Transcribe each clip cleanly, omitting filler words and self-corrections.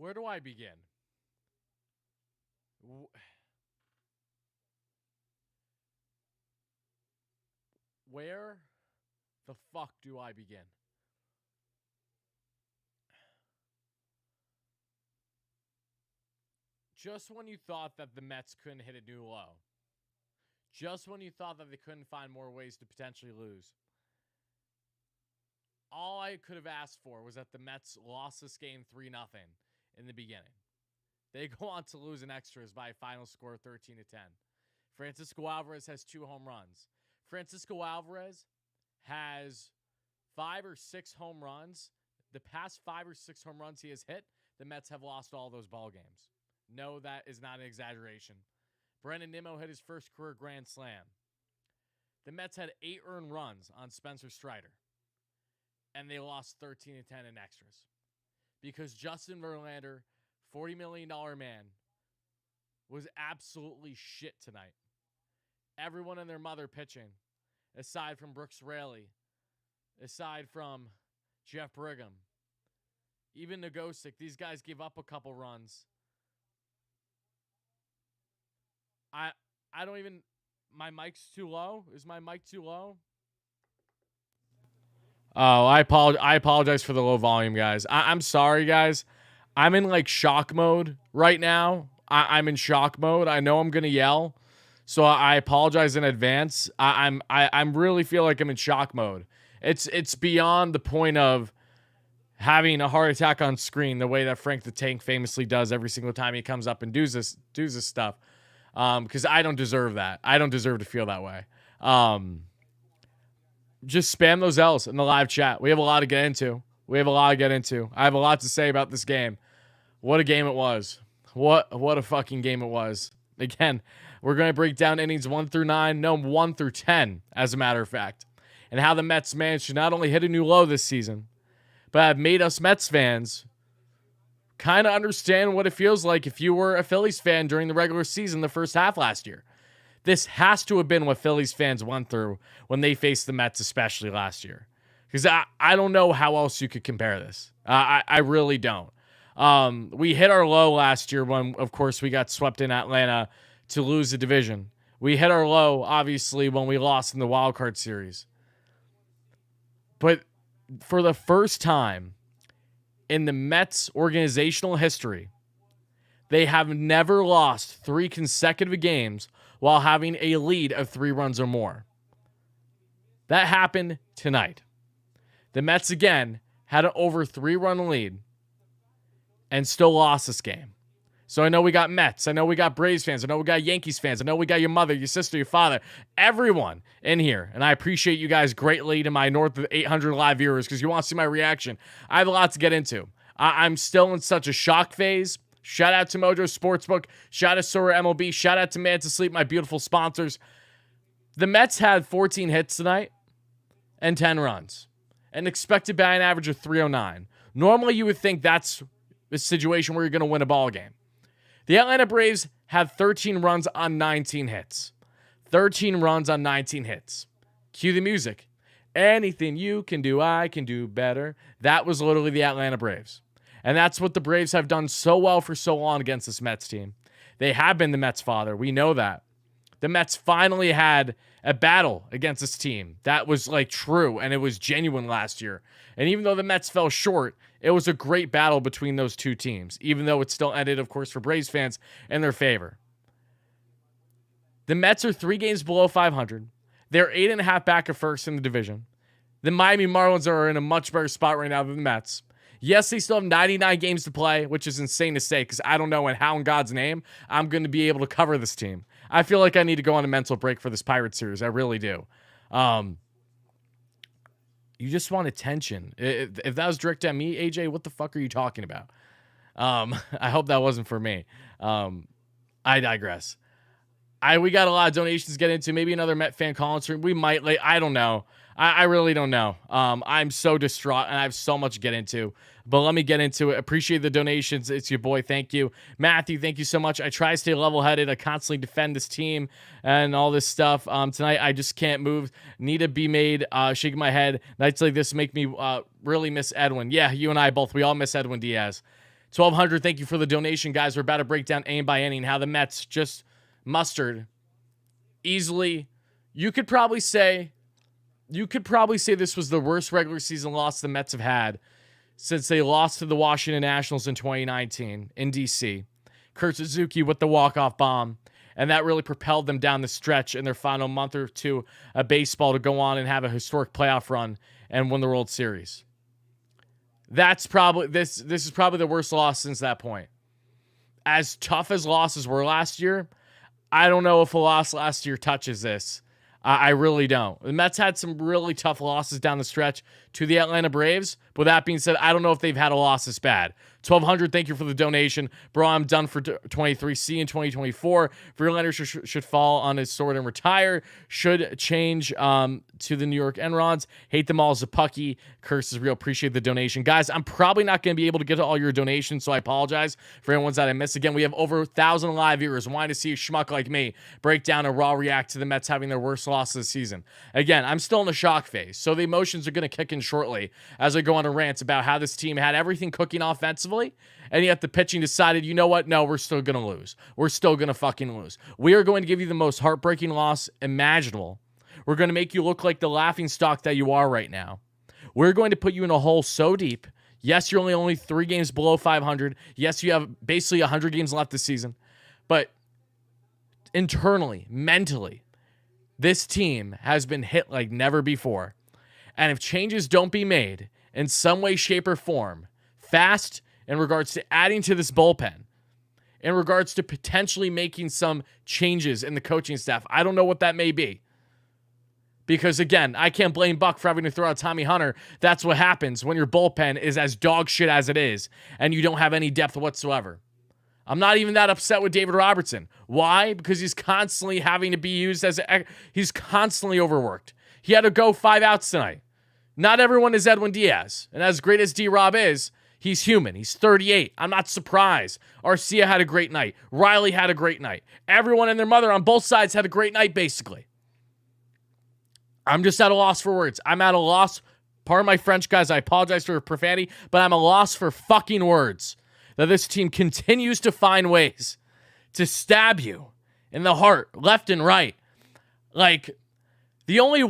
Where do I begin? Where the fuck do I begin? Just when you thought that the Mets couldn't hit a new low, just when you thought that they couldn't find more ways to potentially lose, all I could have asked for was that the Mets lost this game 3-0 in the beginning. They go on to lose in extras by a final score of 13-10. Francisco Alvarez has 2 home runs. Francisco Alvarez has 5 or 6 home runs. The past 5 or 6 home runs he has hit, the Mets have lost all those ball games. No, that is not an exaggeration. Brendan Nimmo hit his first career grand slam. The Mets had 8 earned runs on Spencer Strider, and they lost 13-10 in extras because Justin Verlander, $40 million man, was absolutely shit tonight. Everyone and their mother pitching, aside from Brooks Raley, aside from Jeff Brigham, even Nogosic, these guys give up a couple runs. I don't even... My mic's too low? Is my mic too low? Oh, I apologize for the low volume, guys. I'm sorry, guys. I'm in like shock mode right now. I'm in shock mode. I know I'm gonna yell, so I apologize in advance. I'm really feel like I'm in shock mode. It's beyond the point of having a heart attack on screen, the way that Frank the Tank famously does every single time he comes up and does this stuff. Because I don't deserve that. I don't deserve to feel that way. Just spam those L's in the live chat. We have a lot to get into. I have a lot to say about this game. What a game it was. What a fucking game it was. Again, we're going to break down innings 1 through 9. No, 1 through 10, as a matter of fact. And how the Mets managed to not only hit a new low this season, but have made us Mets fans kind of understand what it feels like if you were a Phillies fan during the regular season the first half last year. This has to have been what Phillies fans went through when they faced the Mets, especially last year. Because I don't know how else you could compare this. I really don't. We hit our low last year when, of course, we got swept in Atlanta to lose the division. We hit our low, obviously, when we lost in the wild card series. But for the first time in the Mets organizational history, they have never lost 3 consecutive games while having a lead of 3 runs or more. That happened tonight. The Mets, again, had an over 3-run lead and still lost this game. So I know we got Mets. I know we got Braves fans. I know we got Yankees fans. I know we got your mother, your sister, your father, everyone in here. And I appreciate you guys greatly, to my north of 800 live viewers, because you want to see my reaction. I have a lot to get into. I'm still in such a shock phase. Shout out to Mojo Sportsbook. Shout out to Sora MLB. Shout out to Man to Sleep, my beautiful sponsors. The Mets had 14 hits tonight and 10 runs, and expected batting average of 309. Normally, you would think that's a situation where you're going to win a ball game. The Atlanta Braves had 13 runs on 19 hits. 13 runs on 19 hits. Cue the music. Anything you can do, I can do better. That was literally the Atlanta Braves. And that's what the Braves have done so well for so long against this Mets team. They have been the Mets' father. We know that. The Mets finally had a battle against this team. That was like true, and it was genuine last year. And even though the Mets fell short, it was a great battle between those two teams, even though it still ended, of course, for Braves fans in their favor. The Mets are 3 games below 500. They're 8.5 back of first in the division. The Miami Marlins are in a much better spot right now than the Mets. Yes, they still have 99 games to play, which is insane to say, because I don't know how in God's name I'm going to be able to cover this team. I feel like I need to go on a mental break for this Pirates series. I really do. You just want attention. If that was directed at me, AJ, what the fuck are you talking about? I hope that wasn't for me. I digress. We got a lot of donations to get into. Maybe another Met fan calling stream. We might. I don't know. I really don't know. I'm so distraught, and I have so much to get into. But let me get into it. Appreciate the donations. It's your boy. Thank you. Matthew, thank you so much. I try to stay level-headed. I constantly defend this team and all this stuff. Tonight, I just can't move. Need to be made. Shaking my head. Nights like this make me really miss Edwin. Yeah, you and I both. We all miss Edwin Diaz. 1200, thank you for the donation, guys. We're about to break down inning by inning how the Mets just mustered easily. You could probably say this was the worst regular season loss the Mets have had since they lost to the Washington Nationals in 2019 in DC. Kurt Suzuki with the walk-off bomb, and that really propelled them down the stretch in their final month or two of baseball to go on and have a historic playoff run and win the World Series. That's probably this is probably the worst loss since that point. As tough as losses were last year, I don't know if a loss last year touches this. I really don't. The Mets had some really tough losses down the stretch to the Atlanta Braves. But with that being said, I don't know if they've had a loss this bad. 1200, thank you for the donation. Bro, I'm done for 23C in 2024. Verlander should fall on his sword and retire. Should change to the New York Enrons. Hate them all as a pucky. Curse is real. Appreciate the donation. Guys, I'm probably not going to be able to get to all your donations, so I apologize for anyone's that I missed. Again, we have over 1,000 live viewers wanting to see a schmuck like me break down and raw react to the Mets having their worst loss of the season. Again, I'm still in the shock phase, so the emotions are going to kick in shortly as I go on a rant about how this team had everything cooking offensively, and yet the pitching decided, you know what? No, we're still going to lose. We're still going to fucking lose. We are going to give you the most heartbreaking loss imaginable. We're going to make you look like the laughingstock that you are right now. We're going to put you in a hole so deep. Yes, you're only 3 games below 500. Yes, you have basically 100 games left this season. But internally, mentally, this team has been hit like never before. And if changes don't be made in some way, shape, or form, fast in regards to adding to this bullpen, in regards to potentially making some changes in the coaching staff, I don't know what that may be. Because, again, I can't blame Buck for having to throw out Tommy Hunter. That's what happens when your bullpen is as dog shit as it is and you don't have any depth whatsoever. I'm not even that upset with David Robertson. Why? Because he's constantly having to be used he's constantly overworked. He had to go 5 outs tonight. Not everyone is Edwin Diaz. And as great as D-Rob is, he's human. He's 38. I'm not surprised. Arcia had a great night. Riley had a great night. Everyone and their mother on both sides had a great night, basically. I'm just at a loss for words. I'm at a loss. Pardon my French, guys. I apologize for profanity, but I'm a loss for fucking words. That this team continues to find ways to stab you in the heart, left and right. Like, the only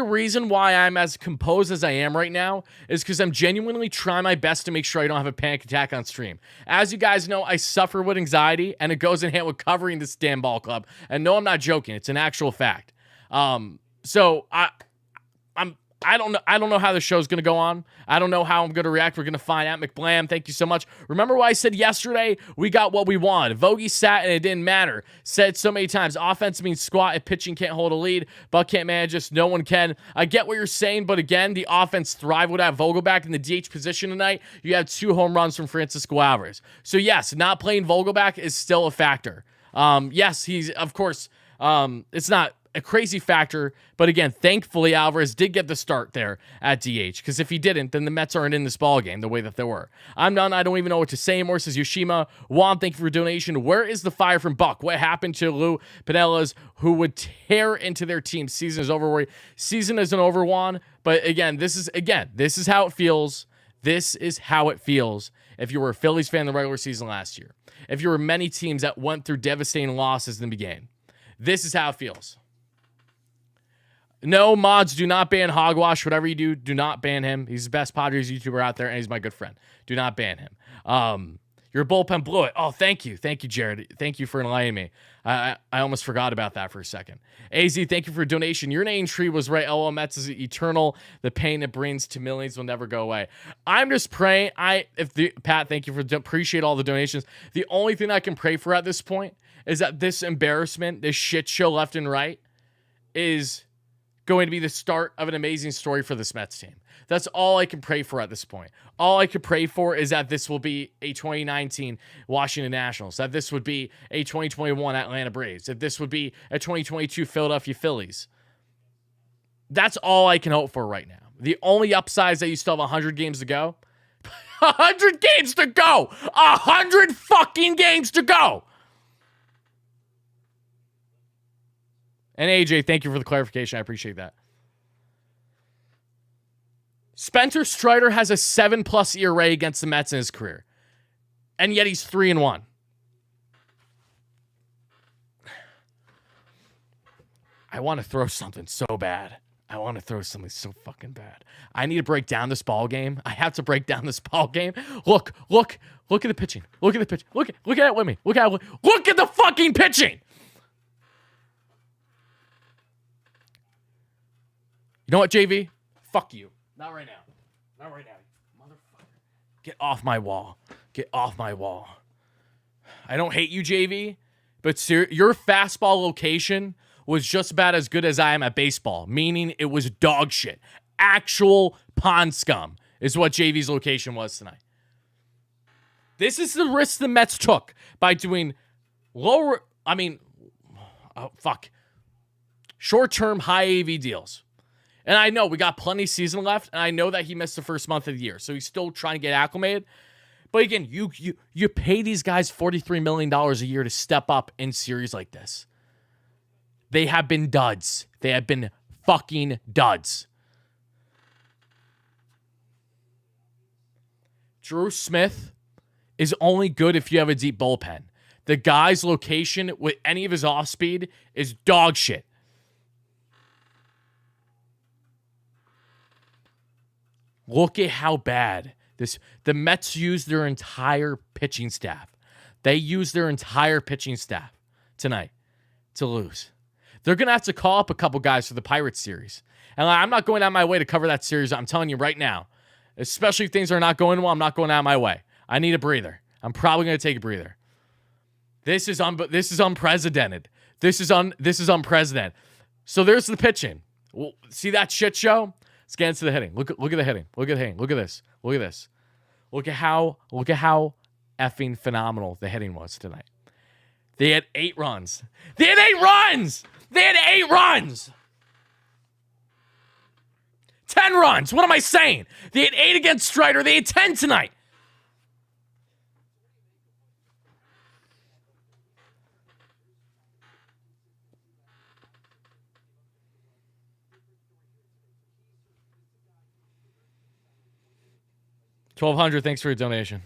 reason why I'm as composed as I am right now is because I'm genuinely trying my best to make sure I don't have a panic attack on stream. As you guys know, I suffer with anxiety, and it goes in hand with covering this damn ball club. And no, I'm not joking. It's an actual fact. So I don't know how the show's going to go on. I don't know how I'm going to react. We're going to find out. McBlam, thank you so much. Remember what I said yesterday? We got what we wanted. Vogie sat and it didn't matter. Said so many times, offense means squat if pitching can't hold a lead. Buck can't manage us. No one can. I get what you're saying, but again, the offense thrived without Vogelback in the DH position tonight. You had 2 home runs from Francisco Alvarez. So yes, not playing Vogelback is still a factor. Yes, he's, of course, it's not a crazy factor, but again, thankfully Alvarez did get the start there at DH, because if he didn't, then the Mets aren't in this ball game the way that they were. I'm done. I don't even know what to say anymore, says Yoshima. Juan, thank you for your donation. Where is the fire from Buck? What happened to Lou Pinelas, who would tear into their team? Season is over. Season isn't over, Juan, but again, this is how it feels. This is how it feels if you were a Phillies fan in the regular season last year. If you were many teams that went through devastating losses in the beginning. This is how it feels. No, mods, do not ban Hogwash. Whatever you do, do not ban him. He's the best Padres YouTuber out there, and he's my good friend. Do not ban him. Your bullpen blew it. Oh, thank you. Thank you, Jared. Thank you for enlightening me. I almost forgot about that for a second. AZ, thank you for a donation. Your name tree was right. LOL Mets is eternal. The pain it brings to millions will never go away. I'm just praying. Pat, thank you for appreciate all the donations. The only thing I can pray for at this point is that this embarrassment, this shit show left and right, is going to be the start of an amazing story for this Mets team. That's all I can pray for at this point. All I could pray for is that this will be a 2019 Washington Nationals, that this would be a 2021 Atlanta Braves, that this would be a 2022 Philadelphia Phillies. That's all I can hope for right now. The only upside is that you still have 100 games to go. 100 games to go! 100 fucking games to go! And AJ, thank you for the clarification. I appreciate that. Spencer Strider has a 7+ ERA against the Mets in his career. And yet he's 3-1. I want to throw something so bad. I want to throw something so fucking bad. I need to break down this ball game. I have to break down this ball game. Look at the pitching. Look at the pitch. Look at it with me. Look at the fucking pitching. You know what, JV? Fuck you. Not right now. Motherfucker. Get off my wall. I don't hate you, JV, but your fastball location was just about as good as I am at baseball, meaning it was dog shit. Actual pond scum is what JV's location was tonight. This is the risk the Mets took by doing short-term high AV deals. And I know we got plenty of season left, and I know that he missed the first month of the year, so he's still trying to get acclimated. But again, you pay these guys $43 million a year to step up in series like this. They have been duds. They have been fucking duds. Drew Smith is only good if you have a deep bullpen. The guy's location with any of his off speed is dog shit. Look at how bad the Mets used their entire pitching staff. They used their entire pitching staff tonight to lose. They're going to have to call up a couple guys for the Pirates series. And I'm not going out of my way to cover that series. I'm telling you right now, especially if things are not going well, I'm not going out of my way. I need a breather. I'm probably going to take a breather. This is unprecedented. This is unprecedented. So there's the pitching. Well, see that shit show? Let's get into the hitting. Look at the hitting. Look at the hitting. Look at this. Look at how effing phenomenal the hitting was tonight. They had 8 runs. 10 runs. What am I saying? They had 8 against Strider. They had 10 tonight. $1,200. Thanks for your donation.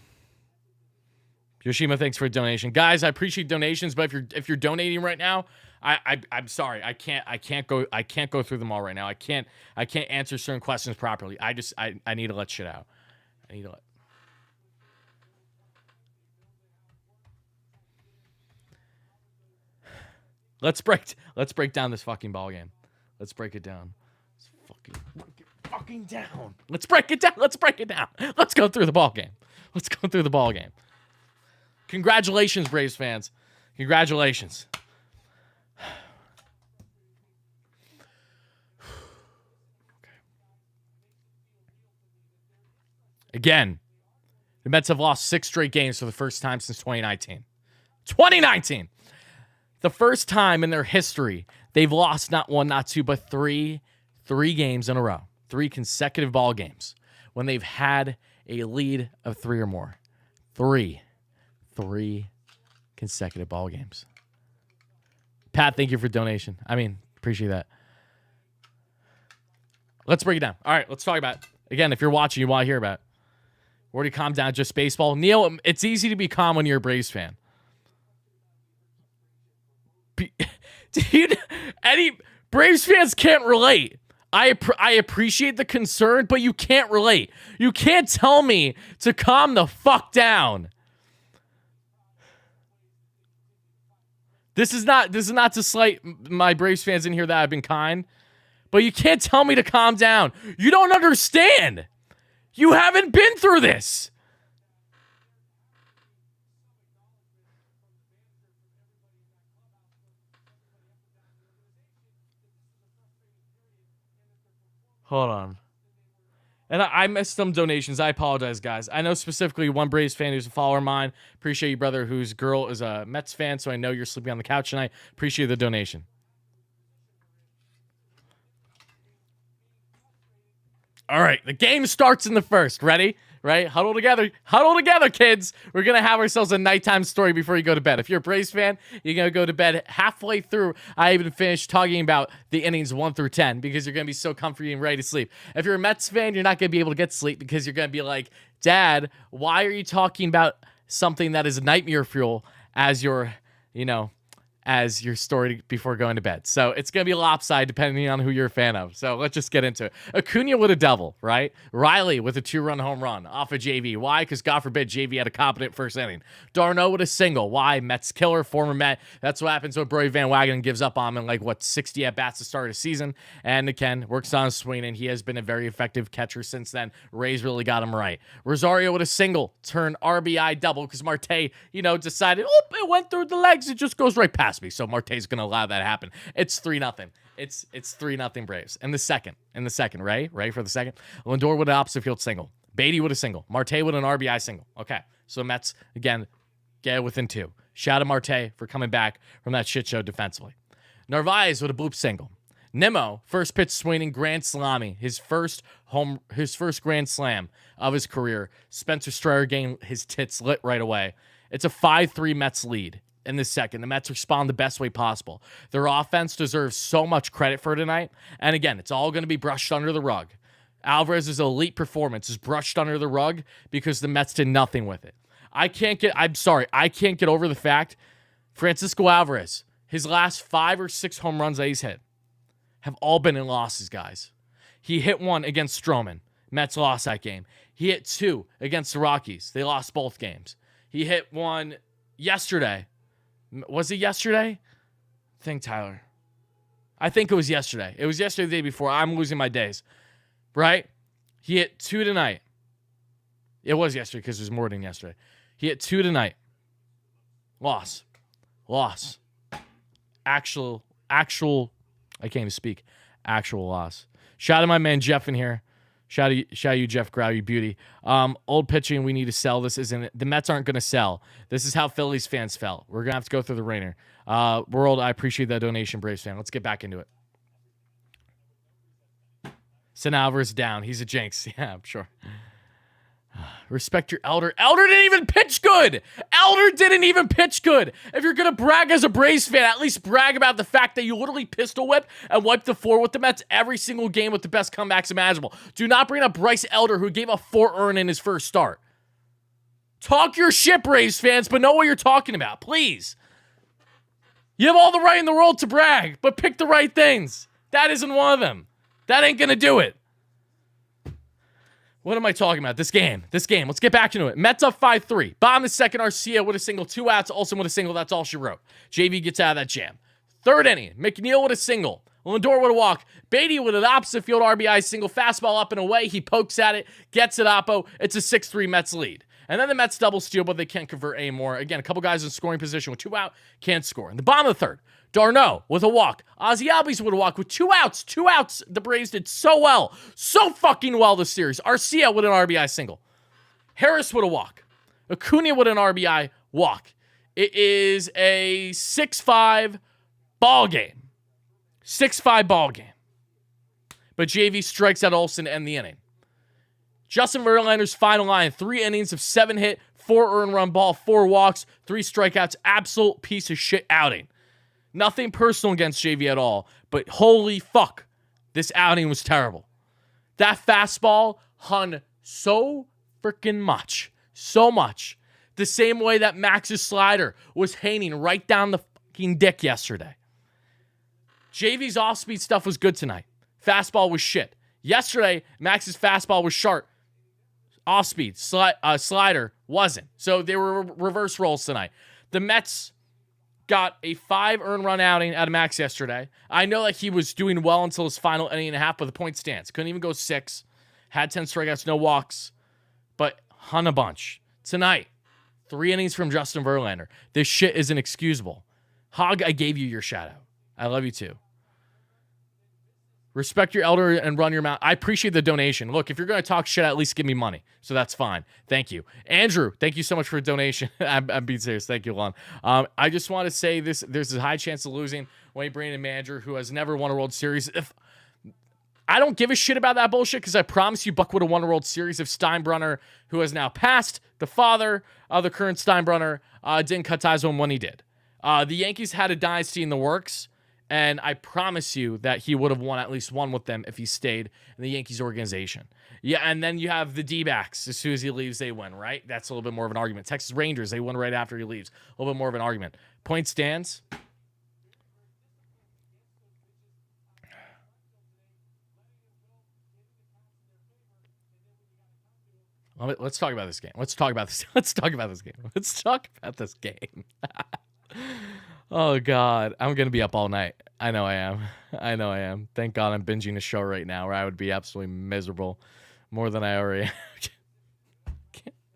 Yoshima, thanks for a donation. Guys, I appreciate donations, but if you're donating right now, I'm sorry. I can't go through them all right now. I can't answer certain questions properly. I need to let shit out. Let's break down this fucking ball game. Let's break it down. Let's fucking down. Let's break it down. Let's go through the ball game. Congratulations, Braves fans. Congratulations. Again, the Mets have lost 6 straight games for the first time since 2019. 2019! The first time in their history they've lost not 1, not 2, but 3 games in a row. 3 consecutive ball games when they've had a lead of 3 or more. 3 consecutive ball games. Pat, thank you for donation. Appreciate that. Let's break it down. All right, let's talk about it. Again, if you're watching, you want to hear about it. Already calm down, just baseball. Neil, it's easy to be calm when you're a Braves fan. Dude, any Braves fans can't relate. I appreciate the concern, but you can't relate. You can't tell me to calm the fuck down. This is not to slight my Braves fans in here that have been kind, but you can't tell me to calm down. You don't understand. You haven't been through this. Hold on. And I missed some donations. I apologize, guys. I know specifically one Braves fan who's a follower of mine. Appreciate you, brother, whose girl is a Mets fan, so I know you're sleeping on the couch tonight. Appreciate the donation. All right, the game starts in the first. Ready? Right? Huddle together, kids. We're going to have ourselves a nighttime story before you go to bed. If you're a Braves fan, you're going to go to bed halfway through. I even finished talking about the innings 1 through 10 because you're going to be so comfy and ready to sleep. If you're a Mets fan, you're not going to be able to get sleep because you're going to be like, Dad, why are you talking about something that is nightmare fuel as your, as your story before going to bed. So it's going to be lopsided depending on who you're a fan of. So let's just get into it. Acuna with a double, right? Riley with a 2-run home run off of JV. Why? Because God forbid JV had a competent first inning. Darno with a single. Why? Mets killer, former Met. That's what happens when Brody Van Wagenen gives up on him in 60 at-bats to start a season. And again, works on his swing, and he has been a very effective catcher since then. Rays really got him right. Rosario with a single. Turn RBI double because Marte, decided, it went through the legs. It just goes right past me. So Marte's going to allow that to happen. It's 3-0. It's 3-0 Braves. In the second, right? Right for the second. Lindor with an opposite field single. Beatty with a single. Marte with an RBI single. Okay. So Mets, again, get it within 2. Shout out Marte for coming back from that shit show defensively. Narvaez with a bloop single. Nimmo, first pitch swinging grand slammy, his first grand slam of his career. Spencer Strider getting his tits lit right away. It's a 5-3 Mets lead in the second. The Mets respond the best way possible. Their offense deserves so much credit for tonight. And again, it's all going to be brushed under the rug. Alvarez's elite performance is brushed under the rug because the Mets did nothing with it. I can't get over the fact Francisco Alvarez, his last 5 or 6 home runs that he's hit have all been in losses, guys. He hit 1 against Stroman. Mets lost that game. He hit 2 against the Rockies. They lost both games. He hit 1 yesterday. Was it yesterday? Tyler. I think it was yesterday. It was yesterday, the day before. I'm losing my days. Right? He hit 2 tonight. It was yesterday because it was more than yesterday. He hit 2 tonight. Loss. Actual, I can't even speak. Actual loss. Shout out my man Jeff in here. Shout out you, Jeff Grau, you beauty. Old pitching, we need to sell. This isn't it. The Mets aren't going to sell. This is how Phillies fans felt. We're going to have to go through the ringer. World, I appreciate that donation, Braves fan. Let's get back into it. Send Alvarez down. He's a jinx. Yeah, I'm sure. Respect your elder. Elder didn't even pitch good. If you're going to brag as a Braves fan, at least brag about the fact that you literally pistol whip and wipe the floor with the Mets every single game with the best comebacks imaginable. Do not bring up Bryce Elder, who gave up 4 earned in his first start. Talk your shit, Braves fans, but know what you're talking about, please. You have all the right in the world to brag, but pick the right things. That isn't one of them. That ain't going to do it. What am I talking about? This game. Let's get back into it. Mets up 5-3. Bottom of the second, Arcia with a single. 2 outs. Olsen with a single. That's all she wrote. JV gets out of that jam. Third inning. McNeil with a single. Lindor with a walk. Beatty with an opposite field RBI single. Fastball up and away. He pokes at it. Gets it oppo. It's a 6-3 Mets lead. And then the Mets double steal, but they can't convert anymore. Again, a couple guys in scoring position with 2 out. Can't score. In the bottom of the third, Darno with a walk. Ozzie Albies with a walk with 2 outs. 2 outs. The Braves did so well. So fucking well this series. Arcia with an RBI single. Harris with a walk. Acuna with an RBI walk. It is a 6-5 ball game. 6-5 ball game. But JV strikes out Olsen to end the inning. Justin Verlander's final line, 3 innings of 7 hit, 4 earned run ball, 4 walks, 3 strikeouts. Absolute piece of shit outing. Nothing personal against JV at all, but holy fuck, this outing was terrible. That fastball hung so freaking much. So much. The same way that Max's slider was hanging right down the fucking dick yesterday. JV's off-speed stuff was good tonight. Fastball was shit. Yesterday, Max's fastball was sharp. Off-speed, slider wasn't. So they were reverse rolls tonight. The Mets got a 5 earned run outing out of Max yesterday. I know that he was doing well until his final inning and a half, but the point stands. Couldn't even go 6. Had 10 strikeouts, no walks, but hung a bunch. Tonight, 3 innings from Justin Verlander. This shit is inexcusable. Hog, I gave you your shout out. I love you too. Respect your elder and run your mouth. I appreciate the donation. Look, if you're going to talk shit, at least give me money. So that's fine. Thank you. Andrew, thank you so much for a donation. I'm being serious. Thank you, Lon. I just want to say this. There's a high chance of losing when you bring in a manager who has never won a World Series. I don't give a shit about that bullshit because I promise you Buck would have won a World Series if Steinbrenner, who has now passed, the father of the current Steinbrenner, didn't cut ties with him when he did. The Yankees had a dynasty in the works, And I promise you that he would have won at least one with them if he stayed in the Yankees organization. Yeah, and then you have the D-backs. As soon as he leaves, they win, right? That's a little bit more of an argument. Texas Rangers, they win right after he leaves. A little bit more of an argument. Point stands. Let's talk about this game. Let's talk about this. Let's talk about this game. Let's talk about this game. Oh, God. I'm going to be up all night. I know I am. I know I am. Thank God I'm binging a show right now where I would be absolutely miserable more than I already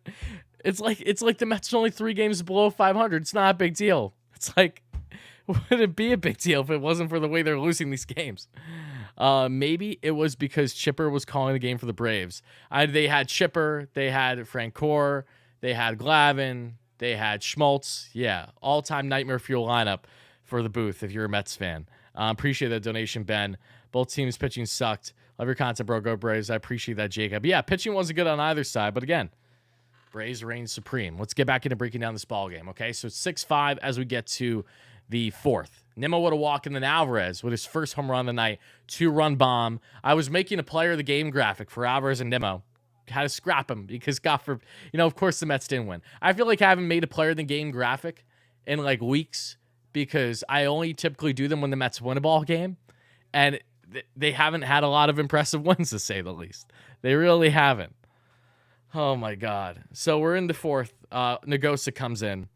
am. It's like the Mets are only 3 games below 500. It's not a big deal. It's like, would it be a big deal if it wasn't for the way they're losing these games? Maybe it was because Chipper was calling the game for the Braves. They had Chipper, they had Francoeur, they had Glavine, they had Schmaltz. Yeah, all-time nightmare fuel lineup for the booth if you're a Mets fan. Appreciate that donation, Ben. Both teams' pitching sucked. Love your content, bro. Go Braves. I appreciate that, Jacob. Yeah, pitching wasn't good on either side, but again, Braves reign supreme. Let's get back into breaking down this ball game, okay? So it's 6-5 as we get to the 4th. Nimmo would have walked, and then Alvarez with his first home run of the night, 2-run bomb. I was making a player of the game graphic for Alvarez and Nimmo. Had to scrap him because of course the Mets didn't win. I feel like I haven't made a player of the game graphic in like weeks because I only typically do them when the Mets win a ball game, and they haven't had a lot of impressive wins, to say the least. They really haven't. Oh my God. So we're in the 4th. Negosa comes in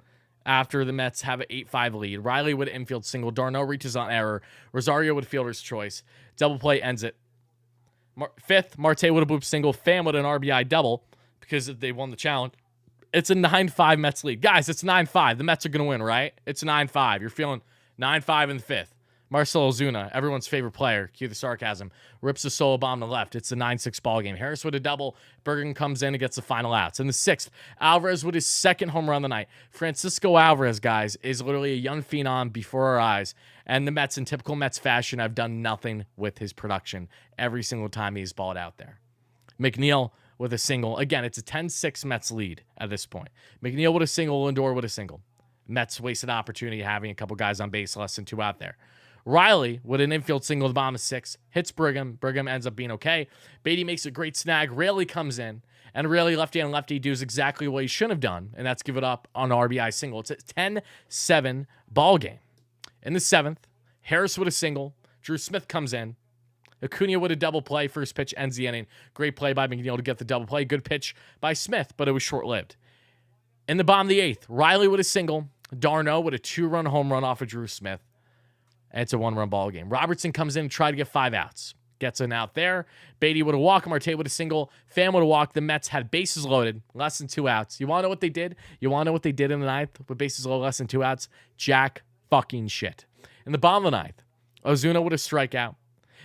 after the Mets have an 8-5 lead. Riley with an infield single. D'Arnaud reaches on error. Rosario with fielder's choice. Double play ends it. 5th, Marte with a bloop single. Pham with an RBI double because they won the challenge. It's a 9-5 Mets lead. Guys, it's 9-5. The Mets are going to win, right? It's 9-5. You're feeling 9-5 in the 5th. Marcell Ozuna, everyone's favorite player, cue the sarcasm, rips a solo bomb to the left. It's a 9-6 ball game. Harris with a double. Bergen comes in and gets the final outs. In the 6th, Alvarez with his 2nd home run of the night. Francisco Alvarez, guys, is literally a young phenom before our eyes. And the Mets, in typical Mets fashion, have done nothing with his production every single time he's balled out there. McNeil with a single. Again, it's a 10-6 Mets lead at this point. McNeil with a single, Lindor with a single. Mets wasted opportunity having a couple guys on base, less than 2 out there. Riley with an infield single, the bottom of 6, hits Brigham. Brigham ends up being okay. Beatty makes a great snag. Raley comes in, and Raley, lefty on lefty, does exactly what he should have done, and that's give it up on an RBI single. It's a 10-7 ball game. In the 7th, Harris with a single. Drew Smith comes in. Acuna with a double play. First pitch ends the inning. Great play by McNeil to get the double play. Good pitch by Smith, but it was short-lived. In the bottom of the 8th, Riley with a single. D'Arnaud with a 2-run home run off of Drew Smith. And it's a 1-run ball game. Robertson comes in and tries to get 5 outs. Gets an out there. Beatty with a walk. Marte with a single. Pham with a walk. The Mets had bases loaded. Less than 2 outs. You want to know what they did? You want to know what they did in the 9th with bases loaded, less than 2 outs? Jack fucking shit. In the bottom of the 9th, Ozuna with a strikeout.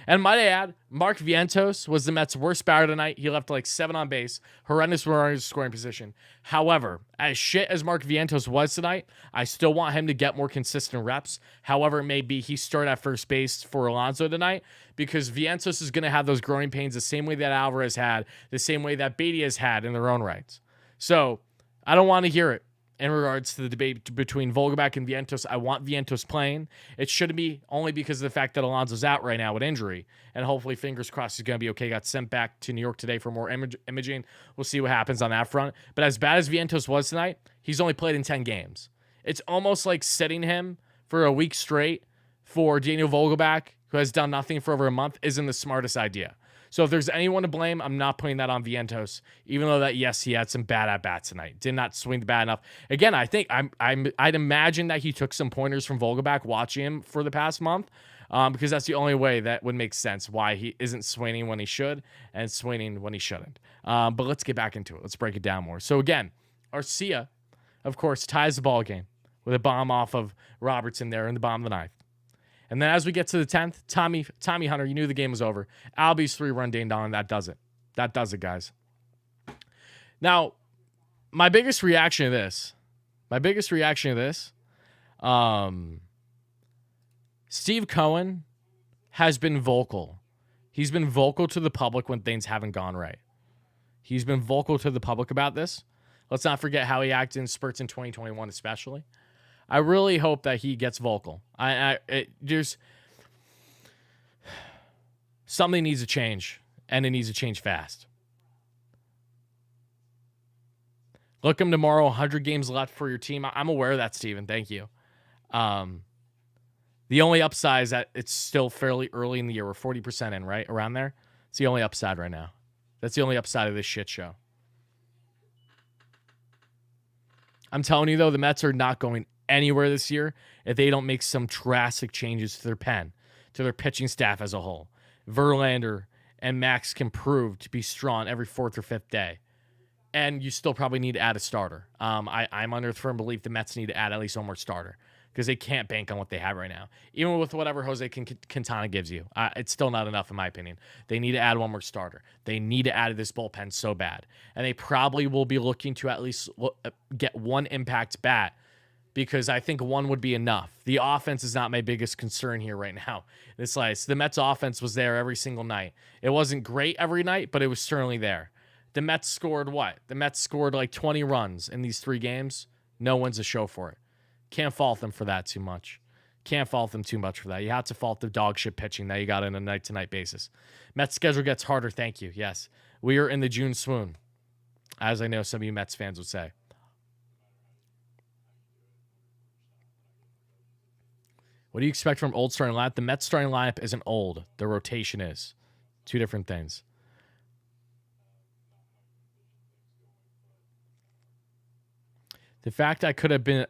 And might I add, Mark Vientos was the Mets' worst batter tonight. He left like 7 on base. Horrendous runners scoring position. However, as shit as Mark Vientos was tonight, I still want him to get more consistent reps. However, it may be he started at first base for Alonso tonight because Vientos is going to have those growing pains the same way that Alvarez had, the same way that Beatty has had in their own rights. So I don't want to hear it. In regards to the debate between Vogelbach and Vientos, I want Vientos playing. It shouldn't be only because of the fact that Alonso's out right now with injury. And hopefully, fingers crossed, he's going to be okay. Got sent back to New York today for more imaging. We'll see what happens on that front. But as bad as Vientos was tonight, he's only played in 10 games. It's almost like setting him for a week straight for Daniel Vogelbach, who has done nothing for over a month, isn't the smartest idea. So if there's anyone to blame, I'm not putting that on Vientos, even though that, yes, he had some bad at-bats tonight. Did not swing the bat enough. Again, I think I'd imagine that he took some pointers from Vogelbach watching him for the past month, because that's the only way that would make sense why he isn't swinging when he should and swinging when he shouldn't. But let's get back into it. Let's break it down more. So again, Arcia, of course, ties the ball game with a bomb off of Robertson there in the bottom of the 9th. And then as we get to the 10th, Tommy Hunter, you knew the game was over. Albie's 3-run ding-dong, that does it. That does it, guys. Now, my biggest reaction to this, Steve Cohen has been vocal. He's been vocal to the public when things haven't gone right. He's been vocal to the public about this. Let's not forget how he acted in spurts in 2021 especially. I really hope that he gets vocal. Something needs to change, and it needs to change fast. Look them tomorrow, 100 games left for your team. I'm aware of that, Steven. Thank you. The only upside is that it's still fairly early in the year. We're 40% in, right? Around there. It's the only upside right now. That's the only upside of this shit show. I'm telling you, though, the Mets are not going anywhere this year if they don't make some drastic changes to their pen, to their pitching staff as a whole. Verlander and Max can prove to be strong every fourth or fifth day. And you still probably need to add a starter. I'm under the firm belief the Mets need to add at least one more starter because they can't bank on what they have right now. Even with whatever Jose Quintana gives you, it's still not enough in my opinion. They need to add one more starter. They need to add this bullpen so bad. And they probably will be looking to at least get one impact bat because I think one would be enough. The offense is not my biggest concern here right now. The Mets offense was there every single night. It wasn't great every night, but it was certainly there. The Mets scored what? The Mets scored like 20 runs in these 3 games. No one's a show for it. Can't fault them for that too much. Can't fault them too much for that. You have to fault the dog shit pitching that you got on a night-to-night basis. Mets schedule gets harder, thank you. Yes, we are in the June swoon, as I know some of you Mets fans would say. What do you expect from old starting lineup? The Mets starting lineup isn't old. The rotation is. 2 different things. The fact I could have been,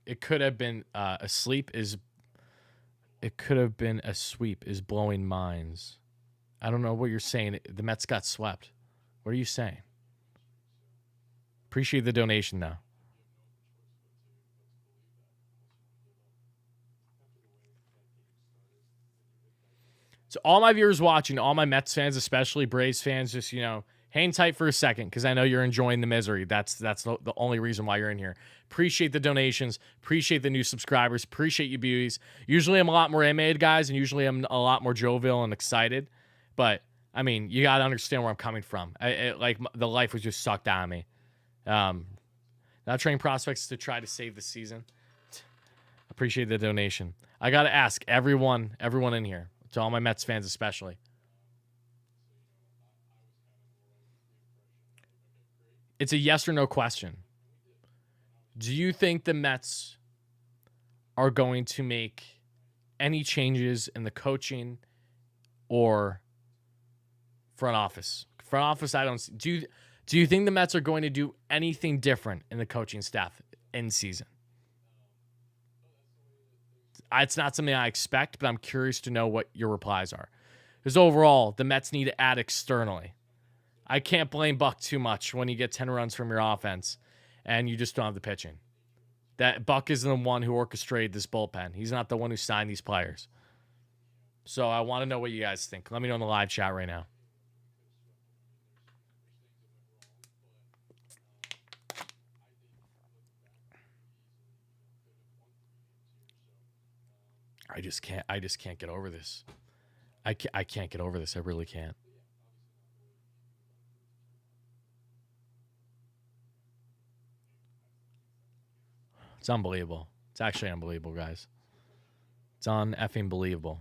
it could have been a sweep is blowing minds. I don't know what you're saying. The Mets got swept. What are you saying? Appreciate the donation, though. So all my viewers watching, all my Mets fans, especially Braves fans, just, hang tight for a second because I know you're enjoying the misery. That's the only reason why you're in here. Appreciate the donations. Appreciate the new subscribers. Appreciate you beauties. Usually I'm a lot more animated, guys, and usually I'm a lot more jovial and excited. But, I mean, you got to understand where I'm coming from. The life was just sucked out of me. Not trading prospects to try to save the season. Appreciate the donation. I got to ask everyone in here, to all my Mets fans especially. It's a yes or no question. Do you think the Mets are going to make any changes in the coaching or front office? Front office, I don't see. Do you think the Mets are going to do anything different in the coaching staff in season? It's not something I expect, but I'm curious to know what your replies are. Because overall, the Mets need to add externally. I can't blame Buck too much when you get 10 runs from your offense and you just don't have the pitching. That Buck isn't the one who orchestrated this bullpen. He's not the one who signed these players. So I want to know what you guys think. Let me know in the live chat right now. I just can't get over this. I can't get over this. I really can't. It's unbelievable. It's actually unbelievable, guys. It's un-effing believable.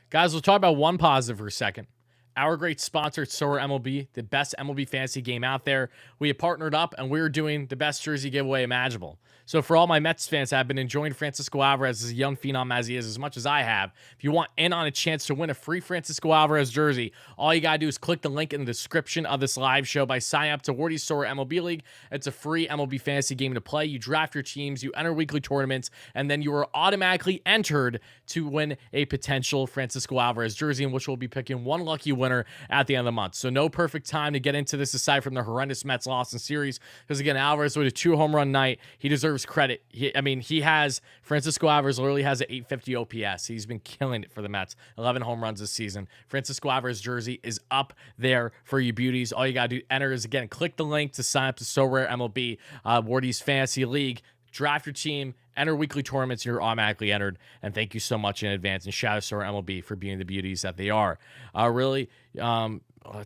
Guys, we'll talk about one positive for a second. Our great sponsor, Soar MLB, the best MLB fantasy game out there. We have partnered up, and we're doing the best jersey giveaway imaginable. So for all my Mets fans that have been enjoying Francisco Alvarez as a young phenom as he is as much as I have, if you want in on a chance to win a free Francisco Alvarez jersey, all you got to do is click the link in the description of this live show by signing up to Wardy's Soar MLB League. It's a free MLB fantasy game to play. You draft your teams, you enter weekly tournaments, and then you are automatically entered to win a potential Francisco Alvarez jersey, in which we'll be picking one lucky winner at the end of the month. So no perfect time to get into this aside from the horrendous Mets loss in series, because again, Alvarez with a 2-home-run night, he deserves credit. He has, Francisco Alvarez literally has an 850 OPS. He's been killing it for the Mets. 11 home runs this season. Francisco Alvarez jersey is up there for you beauties. All you got to do, enter is, again, click the link to sign up to So Rare MLB, Wardy's Fantasy League. Draft your team, enter weekly tournaments, you're automatically entered. And thank you so much in advance. And shout out to our MLB for being the beauties that they are. Let's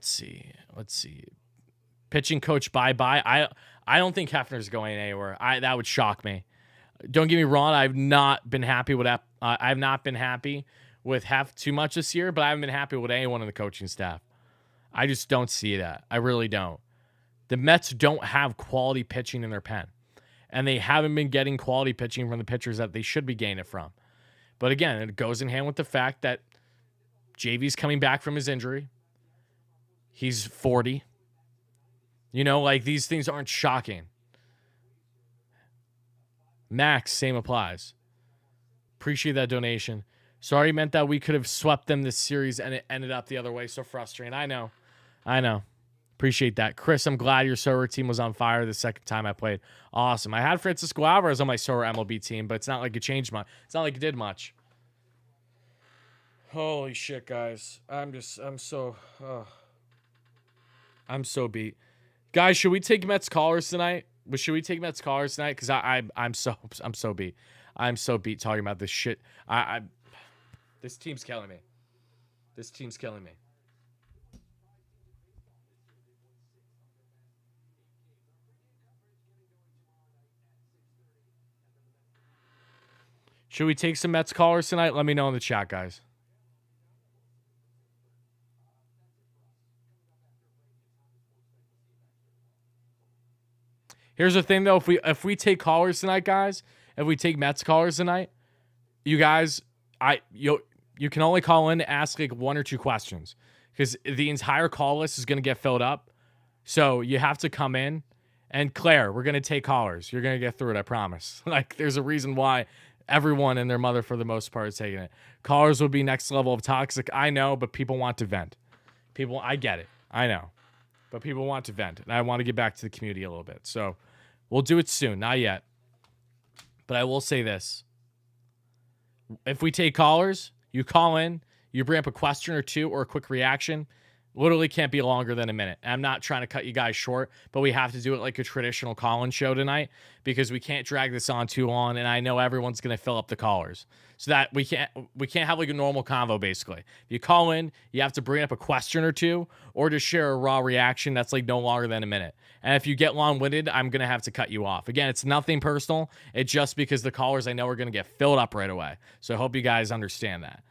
see. Pitching coach, bye-bye. I don't think Hefner's going anywhere. That would shock me. Don't get me wrong. I've not been happy with half too much this year, but I haven't been happy with anyone in the coaching staff. I just don't see that. I really don't. The Mets don't have quality pitching in their pen, and they haven't been getting quality pitching from the pitchers that they should be getting it from. But again, it goes in hand with the fact that JV's coming back from his injury. He's 40. You know, like, these things aren't shocking. Max, same applies. Appreciate that donation. Sorry, meant that we could have swept them this series and it ended up the other way. So frustrating. I know. Appreciate that. Chris, I'm glad your server team was on fire the second time I played. Awesome. I had Francisco Alvarez on my server MLB team, but it's not like it changed much. It's not like it did much. Holy shit, guys. I'm so beat. Guys, should we take Mets callers tonight? Should we take Mets callers tonight? Because I'm so beat. I'm so beat talking about this shit. This team's killing me. This team's killing me. Should we take some Mets callers tonight? Let me know in the chat, guys. Here's the thing, though. If we take callers tonight, guys, if we take Mets callers tonight, you guys, you can only call in to ask like 1 or 2 questions because the entire call list is going to get filled up. So you have to come in. And Claire, we're going to take callers. You're going to get through it, I promise. Like, there's a reason why everyone and their mother, for the most part, is taking it. Callers will be next level of toxic. I know, but people want to vent. I get it. I know. But people want to vent. And I want to get back to the community a little bit. So we'll do it soon. Not yet. But I will say this. If we take callers, you call in, you bring up a question or 2 or a quick reaction. Literally can't be longer than a minute. I'm not trying to cut you guys short, but we have to do it like a traditional call-in show tonight because we can't drag this on too long, and I know everyone's going to fill up the callers. So that we can't have like a normal convo, basically. If you call in, you have to bring up a question or 2 or just share a raw reaction that's like no longer than a minute. And if you get long-winded, I'm going to have to cut you off. Again, it's nothing personal. It's just because the callers I know are going to get filled up right away. So I hope you guys understand that.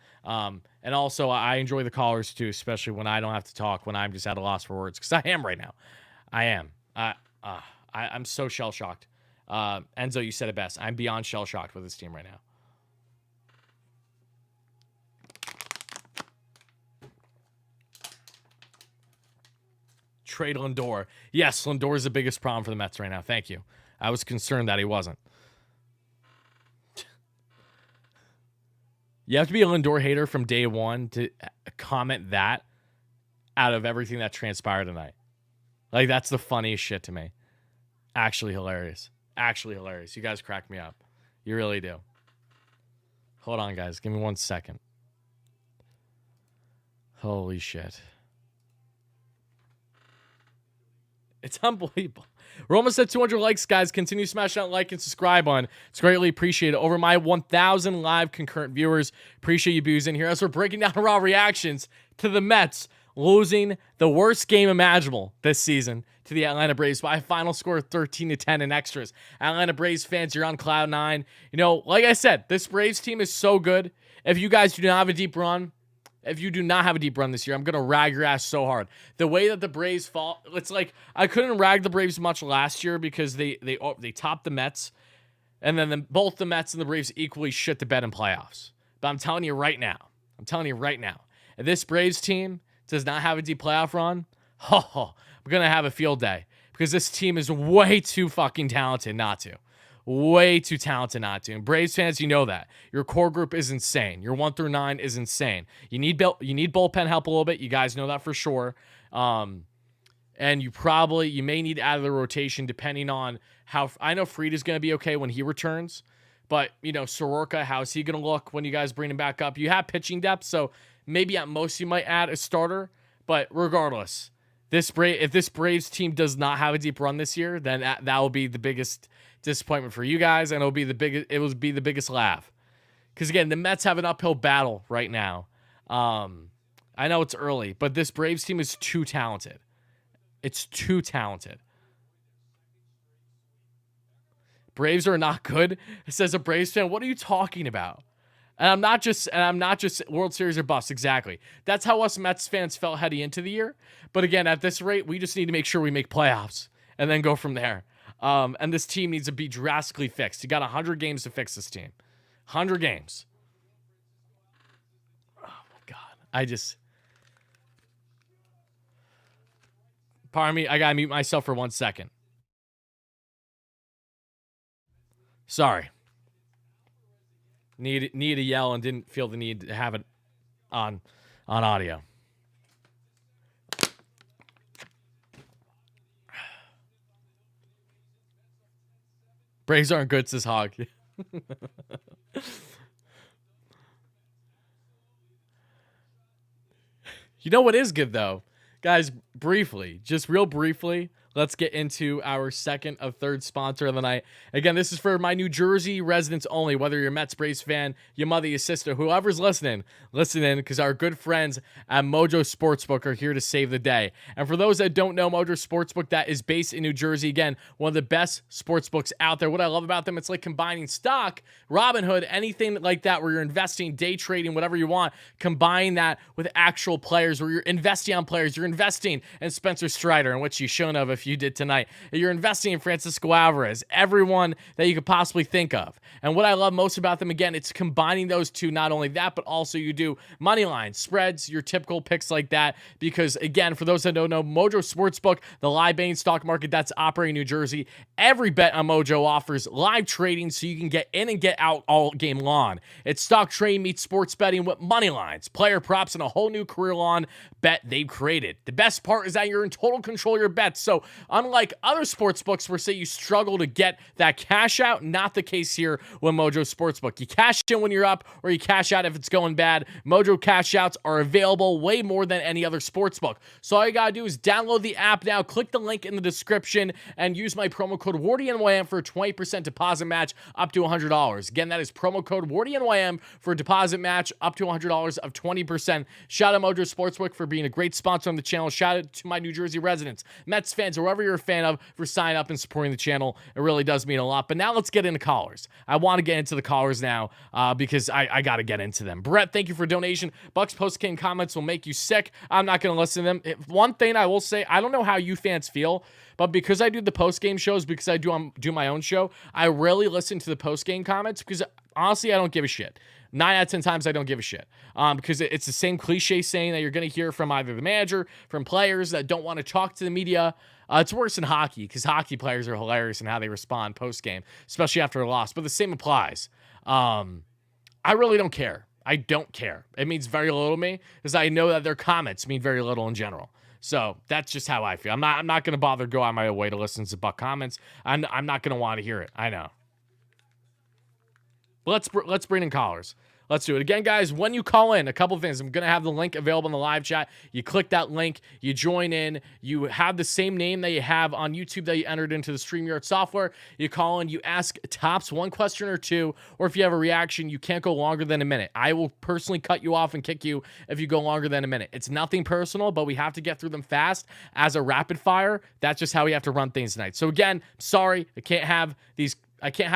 And also, I enjoy the callers too, especially when I don't have to talk, when I'm just at a loss for words, because I am right now. I am. I'm so shell-shocked. Enzo, you said it best. I'm beyond shell-shocked with this team right now. Trade Lindor. Yes, Lindor is the biggest problem for the Mets right now. Thank you. I was concerned that he wasn't. You have to be a Lindor hater from day one to comment that out of everything that transpired tonight. Like, that's the funniest shit to me. Actually hilarious. Actually hilarious. You guys crack me up. You really do. Hold on, guys. Give me 1 second. Holy shit. It's unbelievable. We're almost at 200 likes, guys. Continue smashing that like and subscribe on. It's greatly appreciated. Over my 1,000 live concurrent viewers. Appreciate you boozing here as we're breaking down raw reactions to the Mets losing the worst game imaginable this season to the Atlanta Braves by a final score of 13-10 in extras. Atlanta Braves fans, you're on cloud 9. You know, like I said, this Braves team is so good. If you guys do not have a deep run, if you do not have a deep run this year, I'm going to rag your ass so hard. The way that the Braves fall, it's like I couldn't rag the Braves much last year because they topped the Mets, and then both the Mets and the Braves equally shit the bed in playoffs. But I'm telling you right now, if this Braves team does not have a deep playoff run, I'm going to have a field day because this team is way too fucking talented not to. Way too talented not to. And Braves fans, you know that. Your core group is insane. Your 1 through 9 is insane. You need bullpen help a little bit. You guys know that for sure. And you may need out of the rotation depending on how. I know Fried is going to be okay when he returns. But, you know, Soroka, how's he going to look when you guys bring him back up? You have pitching depth, so maybe at most you might add a starter. But regardless, if this Braves team does not have a deep run this year, then that will be the biggest disappointment for you guys, and it will be the biggest laugh. Because again, the Mets have an uphill battle right now. I know it's early, but this Braves team is too talented. It's too talented. Braves are not good. It says a Braves fan. What are you talking about? And I'm not just World Series or bust. Exactly. That's how us Mets fans felt heading into the year. But again, at this rate, we just need to make sure we make playoffs and then go from there. And this team needs to be drastically fixed. You got 100 games to fix this team. 100 games. Oh my God. Pardon me. I gotta mute myself for 1 second. Sorry. Need to yell and didn't feel the need to have it on audio. Braves aren't good, says Hog. You know what is good, though? Guys, briefly, just real briefly, let's get into our second of third sponsor of the night. Again, this is for my New Jersey residents only, whether you're a Mets, Braves fan, your mother, your sister, whoever's listening, listen in, because our good friends at Mojo Sportsbook are here to save the day. And for those that don't know, Mojo Sportsbook, that is based in New Jersey. Again, one of the best sportsbooks out there. What I love about them, it's like combining stock, Robinhood, anything like that where you're investing, day trading, whatever you want, combine that with actual players where you're investing on players. You're investing in Spencer Strider, in which you shown of if you did tonight. You're investing in Francisco Alvarez, everyone that you could possibly think of. And what I love most about them, again, it's combining those two. Not only that, but also you do money lines, spreads, your typical picks like that. Because again, for those that don't know, Mojo Sportsbook, the live betting stock market that's operating in New Jersey, every bet on Mojo offers live trading so you can get in and get out all game long. It's stock trading meets sports betting with money lines, player props, and a whole new career long bet they've created. The best part is that you're in total control of your bets. So unlike other sports books where say you struggle to get that cash out, not the case here with Mojo Sportsbook. You cash in when you're up or you cash out if it's going bad. Mojo cash outs are available way more than any other sports book. So all you gotta do is download the app now, click the link in the description, and use my promo code WardyNYM for a 20% deposit match up to $100. Again, that is promo code WardyNYM for a deposit match up to $100 of 20%. Shout out Mojo Sportsbook for being a great sponsor on the channel. Shout out to my New Jersey residents, Mets fans, or whoever you're a fan of, for signing up and supporting the channel. It really does mean a lot. But now let's get into callers. I want to get into the callers now because I got to get into them. Brett, thank you for donation. Bucks post-game comments will make you sick. I'm not going to listen to them. One thing I will say, I don't know how you fans feel, but because I do the post-game shows, because I do my own show, I rarely listen to the post-game comments because honestly, I don't give a shit. 9 out of 10 times I don't give a shit because it's the same cliche saying that you're going to hear from either the manager, from players that don't want to talk to the media. It's worse in hockey because hockey players are hilarious in how they respond post-game, especially after a loss. But the same applies. I really don't care. I don't care. It means very little to me because I know that their comments mean very little in general. So that's just how I feel. I'm not going to bother go out my way to listen to Buck comments. I'm not going to want to hear it. I know. But let's bring in callers. Let's do it. Again, guys, when you call in, a couple of things. I'm going to have the link available in the live chat. You click that link. You join in. You have the same name that you have on YouTube that you entered into the StreamYard software. You call in. You ask tops one question or two, or if you have a reaction, you can't go longer than a minute. I will personally cut you off and kick you if you go longer than a minute. It's nothing personal, but we have to get through them fast as a rapid fire. That's just how we have to run things tonight. So again, sorry, I can't have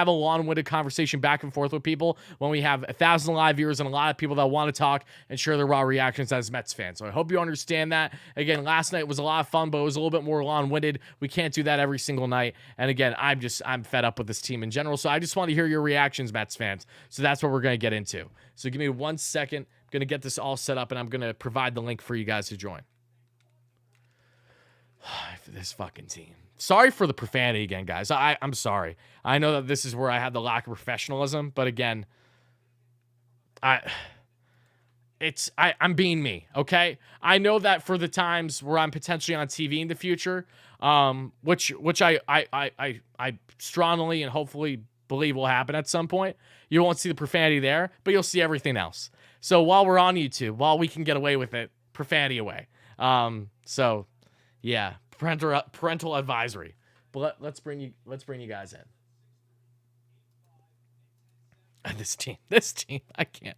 a long-winded conversation back and forth with people when we have 1,000 live viewers and a lot of people that want to talk and share their raw reactions as Mets fans. So I hope you understand that. Again, last night was a lot of fun, but it was a little bit more long-winded. We can't do that every single night. And again, I'm fed up with this team in general. So I just want to hear your reactions, Mets fans. So that's what we're going to get into. So give me 1 second. I'm going to get this all set up, and I'm going to provide the link for you guys to join. For this fucking team. Sorry for the profanity again, guys. I'm sorry. I know that this is where I had the lack of professionalism, but again, I'm being me, okay? I know that for the times where I'm potentially on TV in the future, which I strongly and hopefully believe will happen at some point, you won't see the profanity there, but you'll see everything else. So while we're on YouTube, while we can get away with it, profanity away. So yeah. Parental advisory. But let's bring you guys in. And this team, I can't.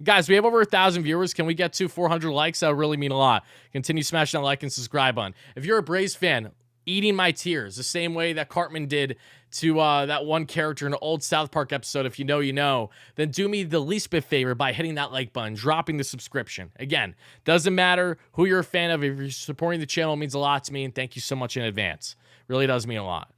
Guys, we have over 1,000 viewers. Can we get to 400 likes? That would really mean a lot. Continue smashing that like and subscribe button. If you're a Braves fan, eating my tears the same way that Cartman did to that one character in an old South Park episode. If you know, you know. Then do me the least bit favor by hitting that like button, dropping the subscription. Again, doesn't matter who you're a fan of. If you're supporting the channel, it means a lot to me, and thank you so much in advance. Really does mean a lot.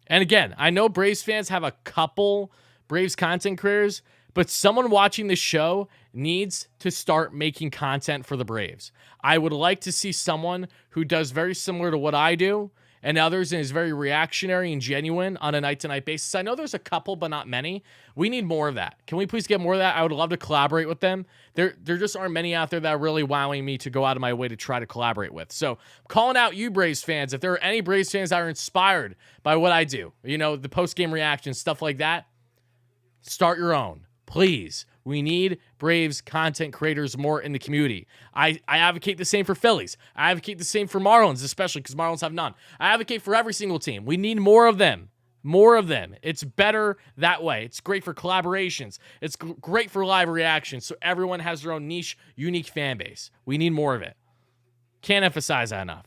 And again, I know Braves fans have a couple Braves content creators, but someone watching the show needs to start making content for the Braves. I would like to see someone who does very similar to what I do and others and is very reactionary and genuine on a night-to-night basis. I know there's a couple, but not many. We need more of that. Can we please get more of that? I would love to collaborate with them. There just aren't many out there that are really wowing me to go out of my way to try to collaborate with. So, calling out you Braves fans. If there are any Braves fans that are inspired by what I do, you know, the post-game reactions, stuff like that, start your own. Please. We need Braves content creators more in the community. I advocate the same for Phillies. I advocate the same for Marlins, especially because Marlins have none. I advocate for every single team. We need more of them. More of them. It's better that way. It's great for collaborations. It's great for live reactions, so everyone has their own niche, unique fan base. We need more of it. Can't emphasize that enough.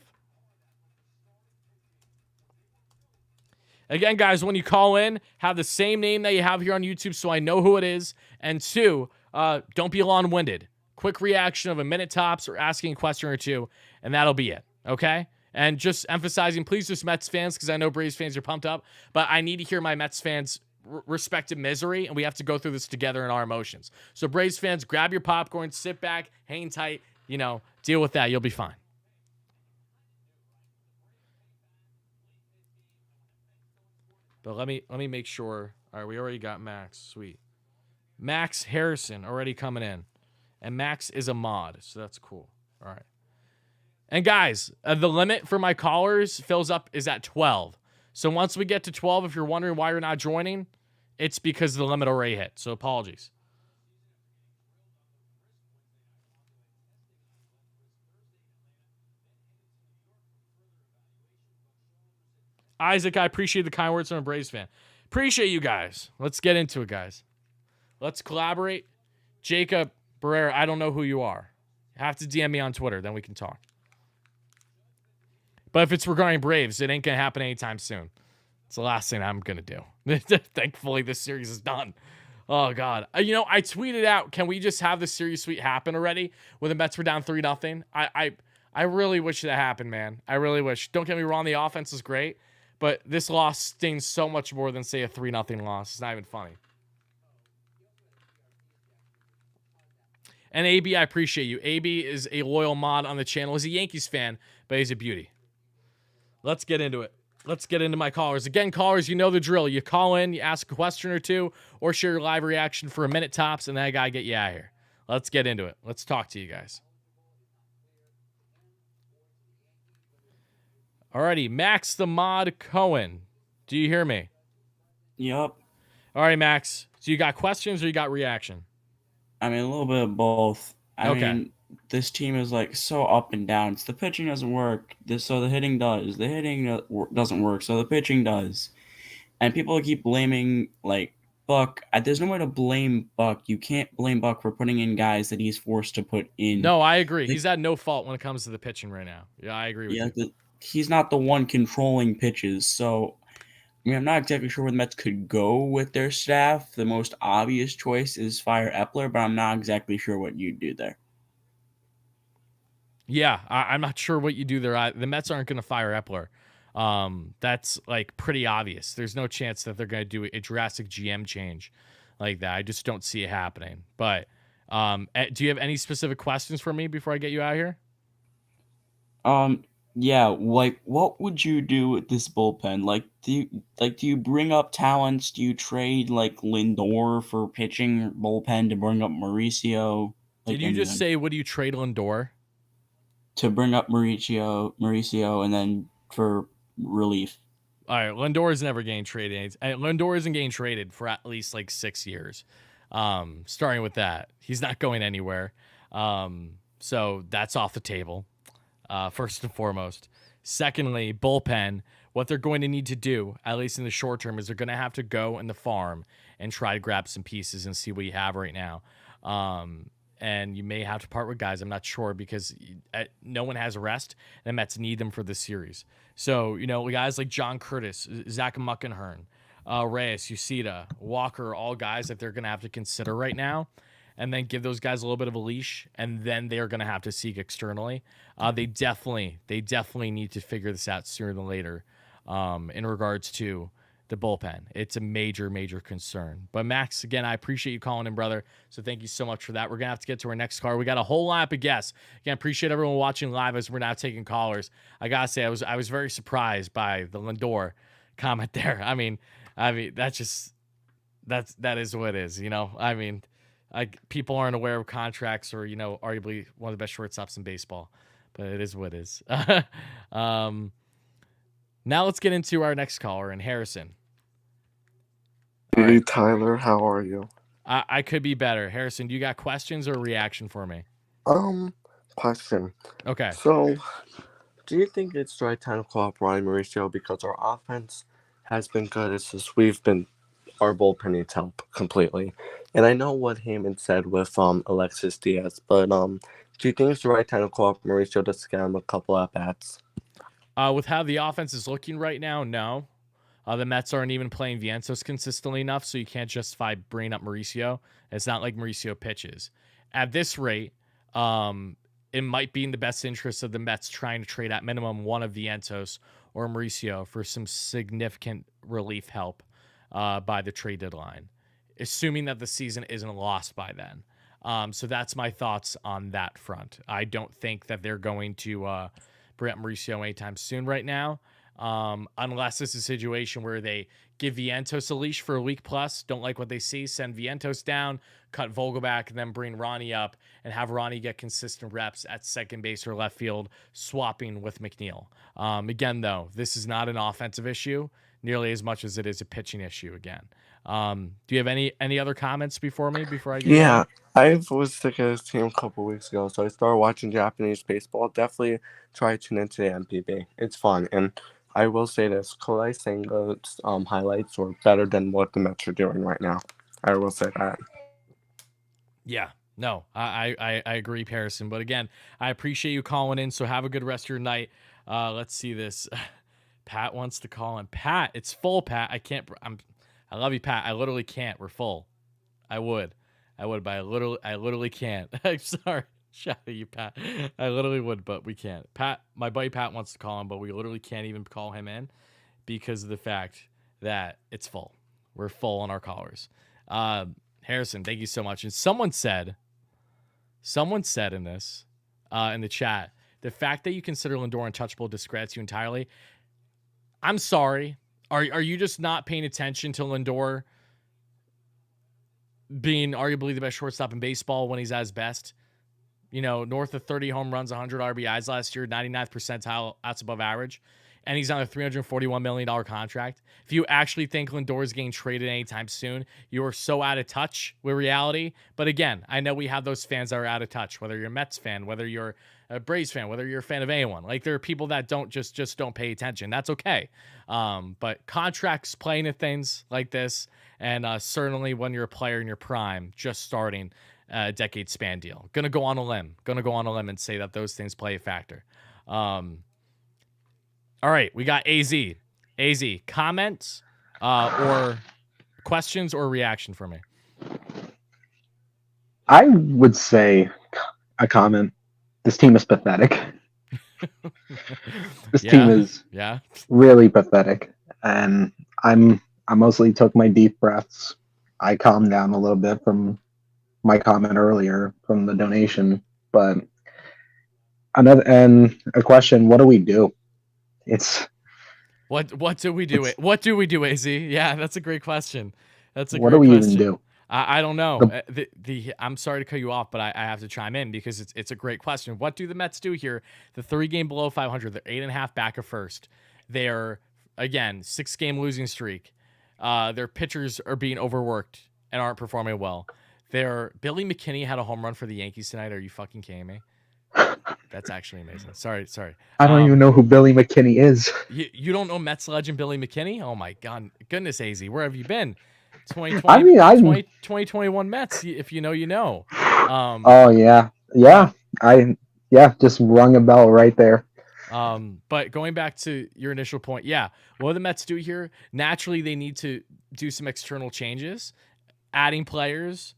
Again, guys, when you call in, have the same name that you have here on YouTube so I know who it is. And two, don't be long-winded. Quick reaction of a minute tops or asking a question or two, and that'll be it, okay? And just emphasizing, please, just Mets fans, because I know Braves fans are pumped up, but I need to hear my Mets fans' respective misery, and we have to go through this together in our emotions. So Braves fans, grab your popcorn, sit back, hang tight, you know, deal with that. You'll be fine. But let me make sure. All right, we already got Max. Sweet. Max Harrison already coming in. And Max is a mod, so that's cool. All right. And guys, the limit for my callers fills up is at 12. So once we get to 12, if you're wondering why you're not joining, it's because the limit already hit. So apologies. Isaac, I appreciate the kind words from a Braves fan. Appreciate you guys. Let's get into it, guys. Let's collaborate. Jacob Barrera, I don't know who you are. You have to DM me on Twitter, then we can talk. But if it's regarding Braves, it ain't going to happen anytime soon. It's the last thing I'm going to do. Thankfully, this series is done. Oh, God. You know, I tweeted out, can we just have the series sweep happen already when the Mets were down 3-0? I really wish that happened, man. I really wish. Don't get me wrong, the offense is great. But this loss stings so much more than, say, a 3-0 loss. It's not even funny. And AB, I appreciate you. AB is a loyal mod on the channel. He's a Yankees fan, but he's a beauty. Let's get into it. Let's get into my callers. Again, callers, you know the drill. You call in, you ask a question or two, or share your live reaction for a minute tops, and then I got to get you out of here. Let's get into it. Let's talk to you guys. Alrighty, Max the Mod Cohen. Do you hear me? Yup. All right, Max. So you got questions or you got reaction? I mean, a little bit of both. I mean, this team is like so up and down. It's the pitching doesn't work, so the hitting does. The hitting doesn't work, so the pitching does. And people keep blaming like Buck. There's no way to blame Buck. You can't blame Buck for putting in guys that he's forced to put in. No, I agree. He's at no fault when it comes to the pitching right now. Yeah, I agree with you. He's not the one controlling pitches, so I mean, I'm not exactly sure where the Mets could go with their staff. The most obvious choice is fire Epler, but I'm not exactly sure what you'd do there. Yeah, I'm not sure what you do there. The Mets aren't going to fire Epler. That's like pretty obvious. There's no chance that they're going to do a drastic GM change like that. I just don't see it happening. But do you have any specific questions for me before I get you out of here? Yeah, like what would you do with this bullpen? Like do you bring up talents? Do you trade like Lindor for pitching bullpen to bring up Mauricio? Did you just say would you trade Lindor? To bring up Mauricio and then for relief. All right, Lindor is never getting traded. Lindor isn't getting traded for at least like 6 years. Starting with that, he's not going anywhere. So that's off the table. First and foremost. Secondly, bullpen, what they're going to need to do, at least in the short term, is they're going to have to go in the farm and try to grab some pieces and see what you have right now. and you may have to part with guys. I'm not sure because no one has a rest, and the Mets need them for this series. So, guys like John Curtis, Zach Muckenhern, Reyes, Uceda, Walker, all guys that they're going to have to consider right now, and then give those guys a little bit of a leash, and then they're going to have to seek externally. They definitely need to figure this out sooner than later in regards to the bullpen. It's a major, major concern. But Max, again, I appreciate you calling in, brother. So thank you so much for that. We're going to have to get to our next caller. We got a whole lineup of guests. Again, appreciate everyone watching live as we're now taking callers. I got to say, I was very surprised by the Lindor comment there. I mean, that is what it is, people aren't aware of contracts or, arguably one of the best shortstops in baseball, but it is what it is. Now let's get into our next caller, and Harrison. Hey, Tyler, how are you? I could be better. Harrison, do you got questions or reaction for me? Question. Okay. So, do you think it's the right time to call up Ronnie Mauricio because our offense has been good? It's just our bullpen needs help completely. And I know what Heyman said with Alexis Diaz, but do you think it's the right time to call up Mauricio to scam him a couple at bats? With how the offense is looking right now, no. The Mets aren't even playing Vientos consistently enough, so you can't justify bringing up Mauricio. It's not like Mauricio pitches. At this rate, it might be in the best interest of the Mets trying to trade at minimum one of Vientos or Mauricio for some significant relief help by the trade deadline, assuming that the season isn't lost by then. So that's my thoughts on that front. I don't think that they're going to bring up Mauricio anytime soon right now. Unless it's a situation where they give Vientos a leash for a week plus, don't like what they see, send Vientos down, cut Vogelback, and then bring Ronnie up and have Ronnie get consistent reps at second base or left field, swapping with McNeil. Again, though, this is not an offensive issue nearly as much as it is a pitching issue again. Do you have any other comments before I get going? I was sick of this team a couple weeks ago, so I started watching Japanese baseball. Definitely try to tune into the MPB. It's fun, and I will say this: Kodai Senga's highlights were better than what the Mets are doing right now. I will say that. Yeah, no, I agree, Harrison. But again, I appreciate you calling in. So have a good rest of your night. Let's see this. Pat wants to call in. Pat, it's full. Pat, I love you, Pat. I literally can't. We're full. I would, but I literally can't. I'm sorry. Shout out you, Pat. I literally would, but we can't. Pat, my buddy Pat wants to call him, but we literally can't even call him in because of the fact that it's full. We're full on our callers. Harrison, thank you so much. And someone said in this, in the chat, the fact that you consider Lindor untouchable discredits you entirely. I'm sorry. Are you just not paying attention to Lindor being arguably the best shortstop in baseball when he's at his best? North of 30 home runs, 100 RBIs last year, 99th percentile outs above average, and he's on a $341 million contract. If you actually think Lindor is getting traded anytime soon, you are so out of touch with reality. But again, I know we have those fans that are out of touch, whether you're a Mets fan, whether you're a Braves fan, whether you're a fan of anyone. Like, there are people that don't just don't pay attention. That's okay. But contracts play into things like this, and certainly when you're a player in your prime, just starting a decade span deal. Gonna go on a limb and say that those things play a factor. All right, we got AZ. Comments or questions or reaction for me? I would say a comment. This team is pathetic. This team is really pathetic. And I mostly took my deep breaths. I calmed down a little bit from my comment earlier from the donation. But a question, what do we do? What do we do? What do we do, AZ? Yeah, that's a great question. What do we even do? I don't know. I'm sorry to cut you off, but I have to chime in because it's a great question. What do the Mets do here? The 3-game below 500. They're 8.5 back of first. They're, again, 6-game losing streak. Their pitchers are being overworked and aren't performing well. Billy McKinney had a home run for the Yankees tonight. Are you fucking kidding me? That's actually amazing. Sorry. I don't even know who Billy McKinney is. You don't know Mets legend Billy McKinney? Oh my goodness, AZ, where have you been? 2020, I mean, 2021 Mets. If you know, you know. Oh yeah, just rung a bell right there. But going back to your initial point, yeah, what do the Mets do here? Naturally, they need to do some external changes, adding players,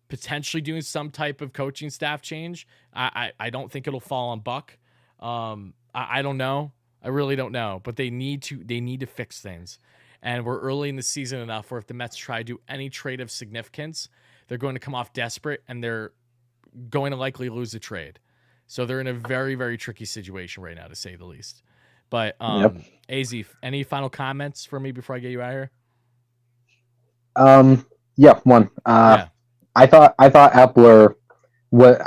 potentially doing some type of coaching staff change. I don't think it'll fall on Buck. I don't know. I really don't know. But they need to fix things. And we're early in the season enough where if the Mets try to do any trade of significance, they're going to come off desperate and they're going to likely lose the trade. So they're in a very, very tricky situation right now, to say the least. But AZ, any final comments for me before I get you out of here? Yeah, one. Yeah. I thought Epler.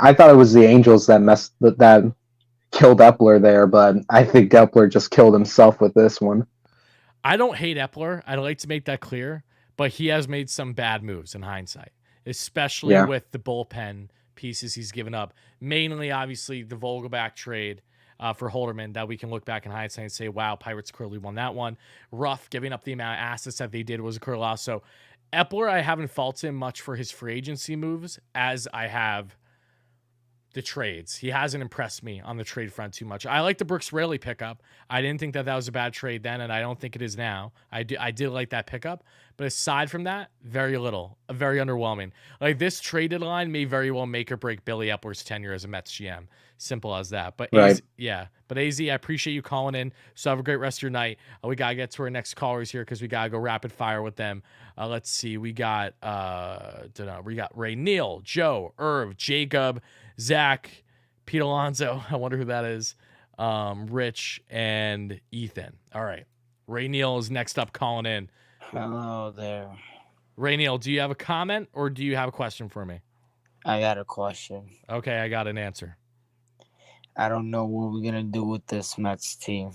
I thought it was the Angels that killed Epler there, but I think Epler just killed himself with this one. I don't hate Epler. I'd like to make that clear, but he has made some bad moves in hindsight, especially with the bullpen pieces he's given up. Mainly, obviously, the Vogelbach trade for Holderman that we can look back in hindsight and say, wow, Pirates clearly won that one. Rough giving up the amount of assets that they did was a clear loss. So Epler, I haven't faulted him much for his free agency moves as I have the trades. He hasn't impressed me on the trade front too much. I like the Brooks Raley pickup. I didn't think that was a bad trade then, and I don't think it is now. I did like that pickup, but aside from that, very little. Very underwhelming. Like, this trade deadline may very well make or break Billy Epler's tenure as a Mets GM. Simple as that. But right. But AZ, I appreciate you calling in. So have a great rest of your night. We gotta get to our next callers here because we gotta go rapid fire with them. Let's see. We got Ray Neal, Joe, Irv, Jacob, Zach, Pete Alonso. I wonder who that is. Rich and Ethan. All right. Ray Neal is next up calling in. Hello there. Ray Neal, do you have a comment or do you have a question for me? I got a question. Okay, I got an answer. I don't know what we're going to do with this Mets team.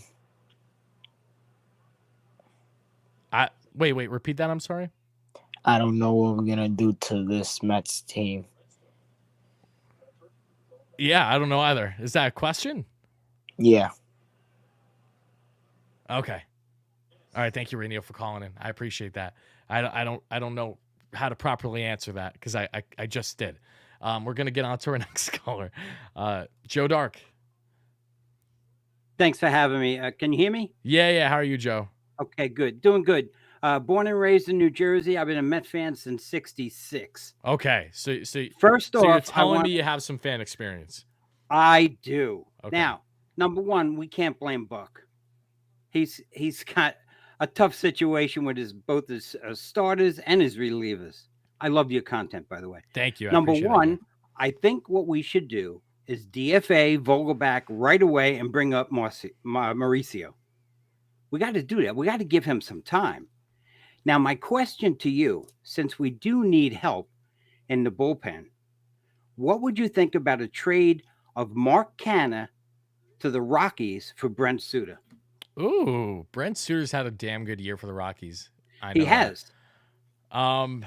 Wait, repeat that. I'm sorry. I don't know what we're going to do to this Mets team. Yeah, I don't know either. Is that a question? Yeah. Okay. All right. Thank you, Ray Neal, for calling in. I appreciate that. I don't know how to properly answer that because I just did. We're gonna get on to our next caller, Joe Dark. Thanks for having me. Can you hear me? Yeah. How are you, Joe? Okay, good. Doing good. Born and raised in New Jersey. I've been a Met fan since '66. Okay, so first off, you're telling me you have some fan experience. I do. Okay. Now, number one, we can't blame Buck. He's got a tough situation with both his starters and his relievers. I love your content, by the way. Thank you. Number one, I think what we should do is DFA Vogelbach right away and bring up Mauricio. We got to do that. We got to give him some time. Now, my question to you, since we do need help in the bullpen, what would you think about a trade of Mark Canha to the Rockies for Brent Suter? Ooh, Brent Suter's had a damn good year for the Rockies. He has. And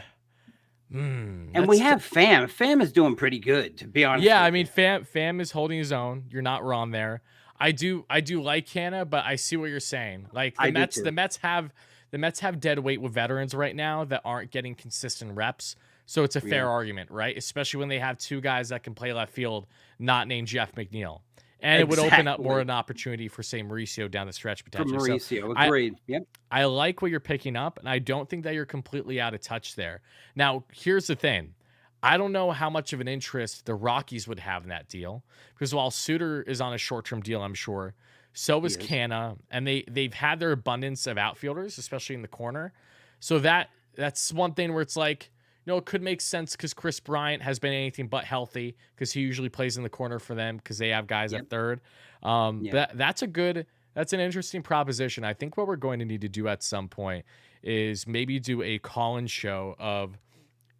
we have Pham. Pham is doing pretty good, to be honest. Yeah, I mean, Pham is holding his own. You're not wrong there. I do like Canha, but I see what you're saying. Like the Mets have dead weight with veterans right now that aren't getting consistent reps. So it's a fair argument, right? Especially when they have two guys that can play left field, not named Jeff McNeil. And it would open up more an opportunity for, say, Mauricio down the stretch potentially. For Mauricio, agreed. Yep. I like what you're picking up, and I don't think that you're completely out of touch there. Now, here's the thing. I don't know how much of an interest the Rockies would have in that deal, because while Suter is on a short-term deal, I'm sure, so is Canha, and they've had their abundance of outfielders, especially in the corner. So that's one thing where it's like, it could make sense because Chris Bryant has been anything but healthy because he usually plays in the corner for them because they have guys at third. That's an interesting proposition. I think what we're going to need to do at some point is maybe do a call-in show of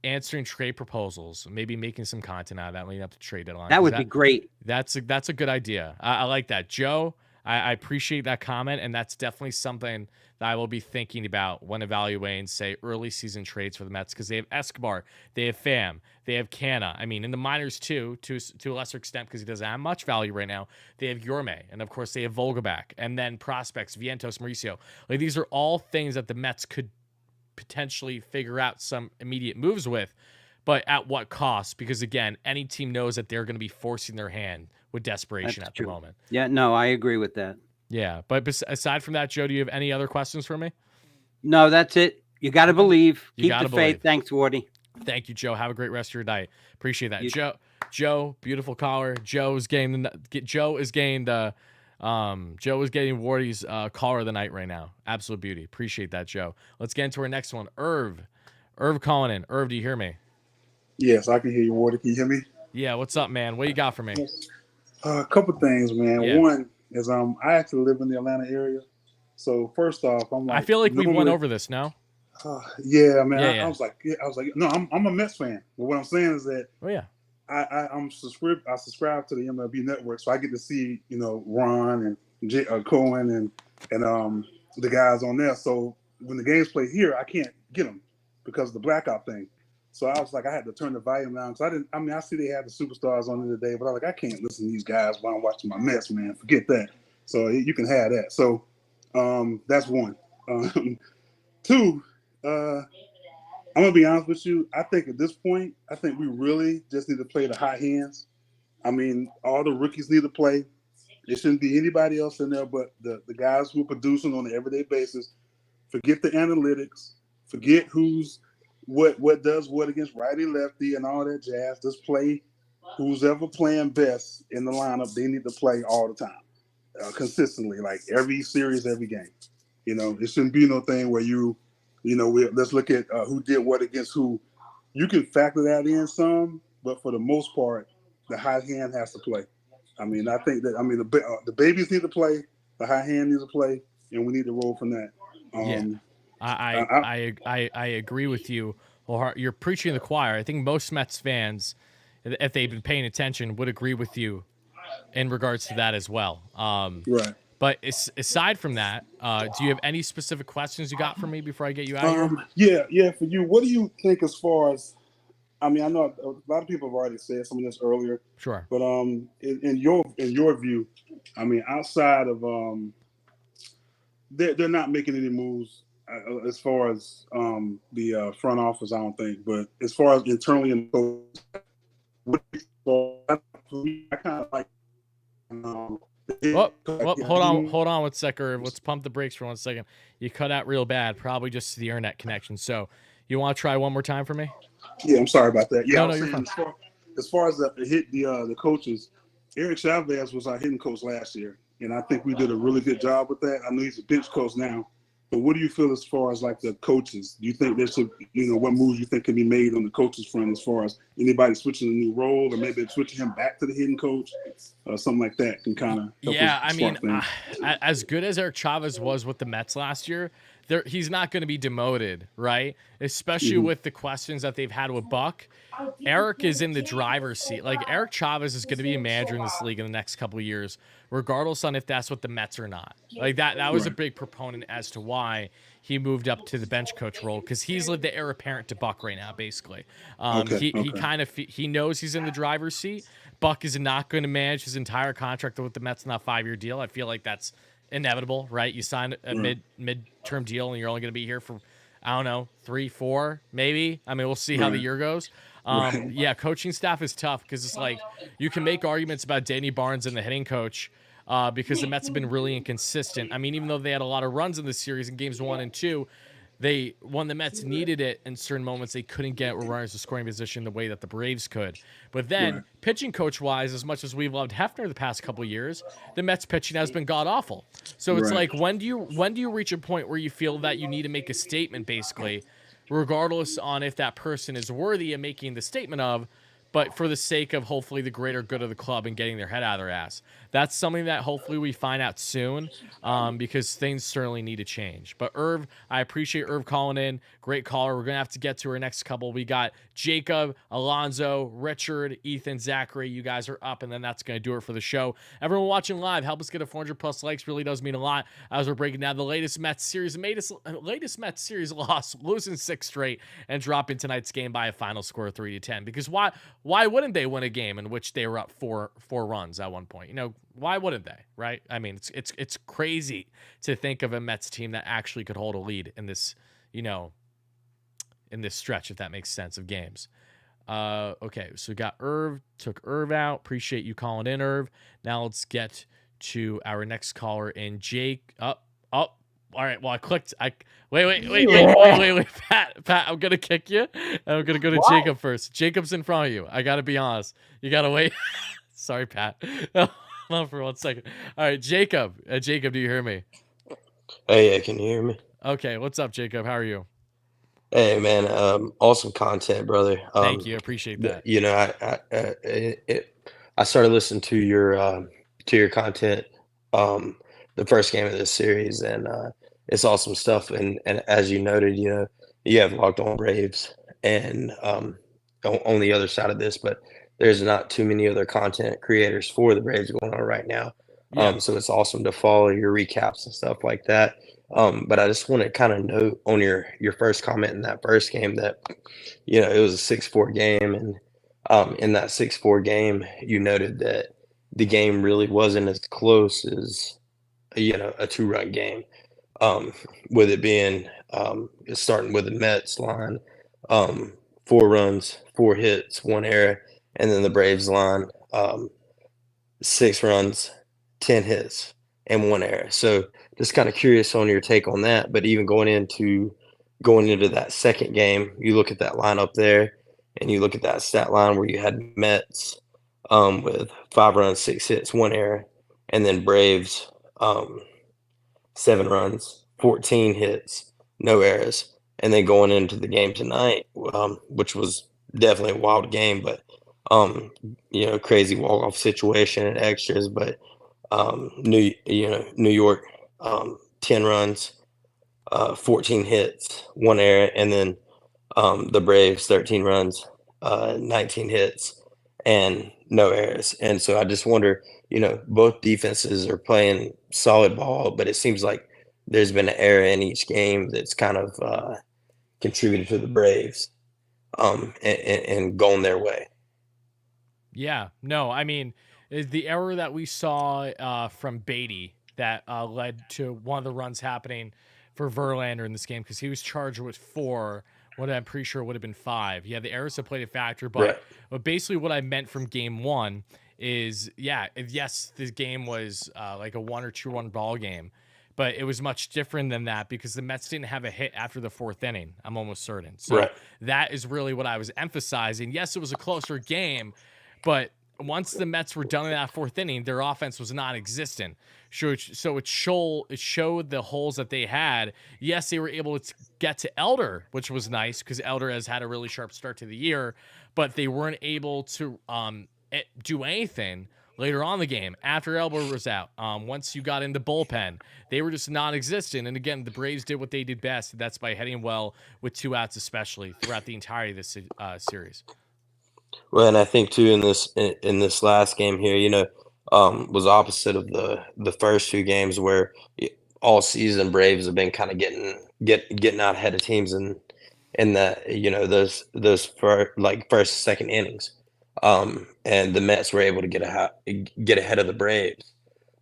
answering trade proposals, maybe making some content out of that leading up to trade deadline. That would be great. That's a good idea. I like that. Joe, I appreciate that comment, and that's definitely something that I will be thinking about when evaluating, say, early season trades for the Mets, because they have Escobar, they have Pham, they have Canha. I mean, in the minors too, to a lesser extent, because he doesn't have much value right now, they have Yorme, and of course they have Vogelbach, and then prospects, Vientos, Mauricio. Like, these are all things that the Mets could potentially figure out some immediate moves with, but at what cost? Because again, any team knows that they're going to be forcing their hand with desperation That's at true. the moment. Yeah, no, I agree with that. Yeah, but aside from that, Joe, do you have any other questions for me? No, that's it. You got to believe. You Keep gotta the faith. believe. Thanks, Wardy. Thank you, Joe. Have a great rest of your night. Appreciate that. You- Joe, beautiful caller. Joe is getting Wardy's caller of the night right now. Absolute beauty. Appreciate that, Joe. Let's get into our next one. Irv calling in. Irv, do you hear me? Yes, I can hear you, Wardy. Can you hear me? Yeah, what's up, man? What you got for me? A couple things, man. Yeah. One is I actually live in the Atlanta area. So first off, I'm like, I feel like we went over this, no? Yeah, man. Yeah, I was like, no, I'm a Mets fan. But what I'm saying is that Oh yeah. I subscribe to the MLB Network, so I get to see, Ron and Cohen and the guys on there. So when the games play here, I can't get them because of the blackout thing. So I was like, I had to turn the volume down because I see they had the superstars on it today, but I was like, I can't listen to these guys while I'm watching my Mets, man. Forget that. So you can have that. So that's one. Two, I'm gonna be honest with you. I think at this point, we really just need to play the hot hands. I mean, all the rookies need to play. There shouldn't be anybody else in there but the guys who are producing on an everyday basis. Forget the analytics. Forget who's what does what against righty lefty and all that jazz. Just play who's ever playing best in the lineup. They need to play all the time, consistently, like every series, every game. It shouldn't be no thing where let's look at who did what against who. You can factor that in some, but for the most part, the hot hand has to play. I mean, I think that the babies need to play, the hot hand needs to play, and we need to roll from that. I agree with you. You're preaching to the choir. I think most Mets fans, if they've been paying attention, would agree with you in regards to that as well. Right. But aside from that, do you have any specific questions you got for me before I get you out of here? Yeah. For you, what do you think as far as? I mean, I know a lot of people have already said some of this earlier. Sure. But in your view, I mean, outside of they're not making any moves as far as the front office. I don't think, but as far as internally in the coach, I kind of like. Hold on 1 second. Let's pump the brakes for 1 second. You cut out real bad, probably just the internet connection. So you want to try one more time for me? Yeah, I'm sorry about that. Yeah, no, you're fine. As far as the coaches, Eric Chavez was our hitting coach last year, and I think we did a really good job with that. I know he's a bench coach now, but what do you feel as far as like the coaches? Do you think there should, what moves you think can be made on the coaches front as far as anybody switching a new role or maybe switching him back to the hitting coach, something like that can kind of help. Yeah, I mean, as good as Eric Chavez was with the Mets last year, he's not going to be demoted, right? Especially with the questions that they've had with Buck. Eric is in the driver's seat. Like, Eric Chavez is going to be a manager in this league in the next couple of years, regardless on if that's what the Mets are not. Like, that was a big proponent as to why he moved up to the bench coach role, because he's the heir apparent to Buck right now, basically. He knows he's in the driver's seat. Buck is not going to manage his entire contract with the Mets in that 5-year deal. I feel like that's inevitable, right? You sign a mid-term deal and you're only going to be here for, I don't know, 3, 4, maybe. I mean, we'll see how the year goes. Yeah, coaching staff is tough because it's like you can make arguments about Danny Barnes and the hitting coach because the Mets have been really inconsistent. I mean, even though they had a lot of runs in this series in games 1 and 2, when the Mets needed it in certain moments, they couldn't get runners to scoring position the way that the Braves could. But then, pitching coach-wise, as much as we've loved Hefner the past couple of years, the Mets pitching has been god-awful. So it's like, when do you reach a point where you feel that you need to make a statement, basically, regardless on if that person is worthy of making the statement of, but for the sake of hopefully the greater good of the club and getting their head out of their ass. That's something that hopefully we find out soon because things certainly need to change. But Irv, I appreciate Irv calling in. Great caller. We're going to have to get to our next couple. We got Jacob, Alonzo, Richard, Ethan, Zachary. You guys are up, and then that's going to do it for the show. Everyone watching live, help us get a 400-plus likes. Really does mean a lot as we're breaking down the latest Mets series. Latest Mets series loss, losing 6 straight, and dropping tonight's game by a final score of 3-10. Because why wouldn't they win a game in which they were up four runs at one point? Why wouldn't they, right? I mean, it's crazy to think of a Mets team that actually could hold a lead in this, in this stretch, if that makes sense of games. Okay, so we got Irv, took Irv out. Appreciate you calling in, Irv. Now let's get to our next caller in Jake. Up. All right. Well, I clicked. Wait, Pat. I'm gonna kick you. I'm gonna go to Jacob first. Jacob's in front of you. I gotta be honest. You gotta wait. Sorry, Pat. Hold on for 1 second. All right, Jacob. Jacob, do you hear me? Hey, yeah, can you hear me? Okay. What's up, Jacob? How are you? Hey, man. Awesome content, brother. Thank you. I appreciate that. You know, I started listening to your content, the first game of this series, and it's awesome stuff. And as you noted, you know, you have Locked On Braves, and on the other side of this, but there's not too many other content creators for the Braves going on right now. Yeah. So it's awesome to follow your recaps and stuff like that. But I just want to kind of note on your first comment in that first game that, you know, it was a 6-4 game. And in that 6-4 game, you noted that the game really wasn't as close as, you know, a 2-run game. With it being starting with the Mets line, 4 runs, 4 hits, 1 error, and then the Braves line, 6 runs, 10 hits, and 1 error. So just kind of curious on your take on that. But even going into that second game, you look at that lineup there, and you look at that stat line where you had Mets with 5 runs, 6 hits, 1 error, and then Braves 7 runs, 14 hits, no errors. And then going into the game tonight, which was definitely a wild game, but you know, crazy walk-off situation and extras. But New York 10 runs, 14 hits, 1 error, and then the Braves 13 runs, 19 hits, and no errors. And so I just wonder, you know, both defenses are playing solid ball, but it seems like there's been an error in each game that's kind of contributed to the Braves and going their way. Yeah, no, I mean, the error that we saw from Beatty that led to one of the runs happening for Verlander in this game, because he was charged with 4, what I'm pretty sure would have been 5. Yeah, the errors have played a factor, but basically what I meant from game 1 is, yes, this game was like a 1 or 2-run ball game, but it was much different than that because the Mets didn't have a hit after the 4th inning. I'm almost certain. So that is really what I was emphasizing. Yes, it was a closer game, but once the Mets were done in that 4th inning, their offense was non-existent. So it showed the holes that they had. Yes, they were able to get to Elder, which was nice because Elder has had a really sharp start to the year, but they weren't able to do anything later on in the game after Elder was out. Once you got in the bullpen, they were just non-existent. And again, the Braves did what they did best. And that's by hitting well with 2 outs, especially throughout the entirety of this series. Well, and I think too in this last game here, you know, was opposite of the first 2 games where all season Braves have been kind of getting out ahead of teams in that, you know, those first, second innings, and the Mets were able to get ahead of the Braves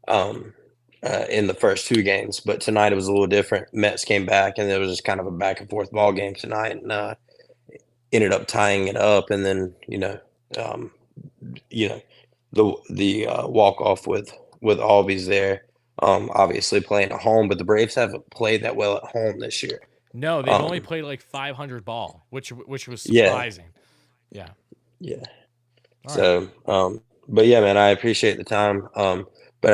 in the first 2 games. But tonight it was a little different. Mets came back, and it was just kind of a back and forth ball game tonight, and ended up tying it up, and then the walk off with Albies there, obviously playing at home, but the Braves haven't played that well at home this year. No, they've only played like 500 ball, which was surprising. Yeah. So, but yeah, man, I appreciate the time. But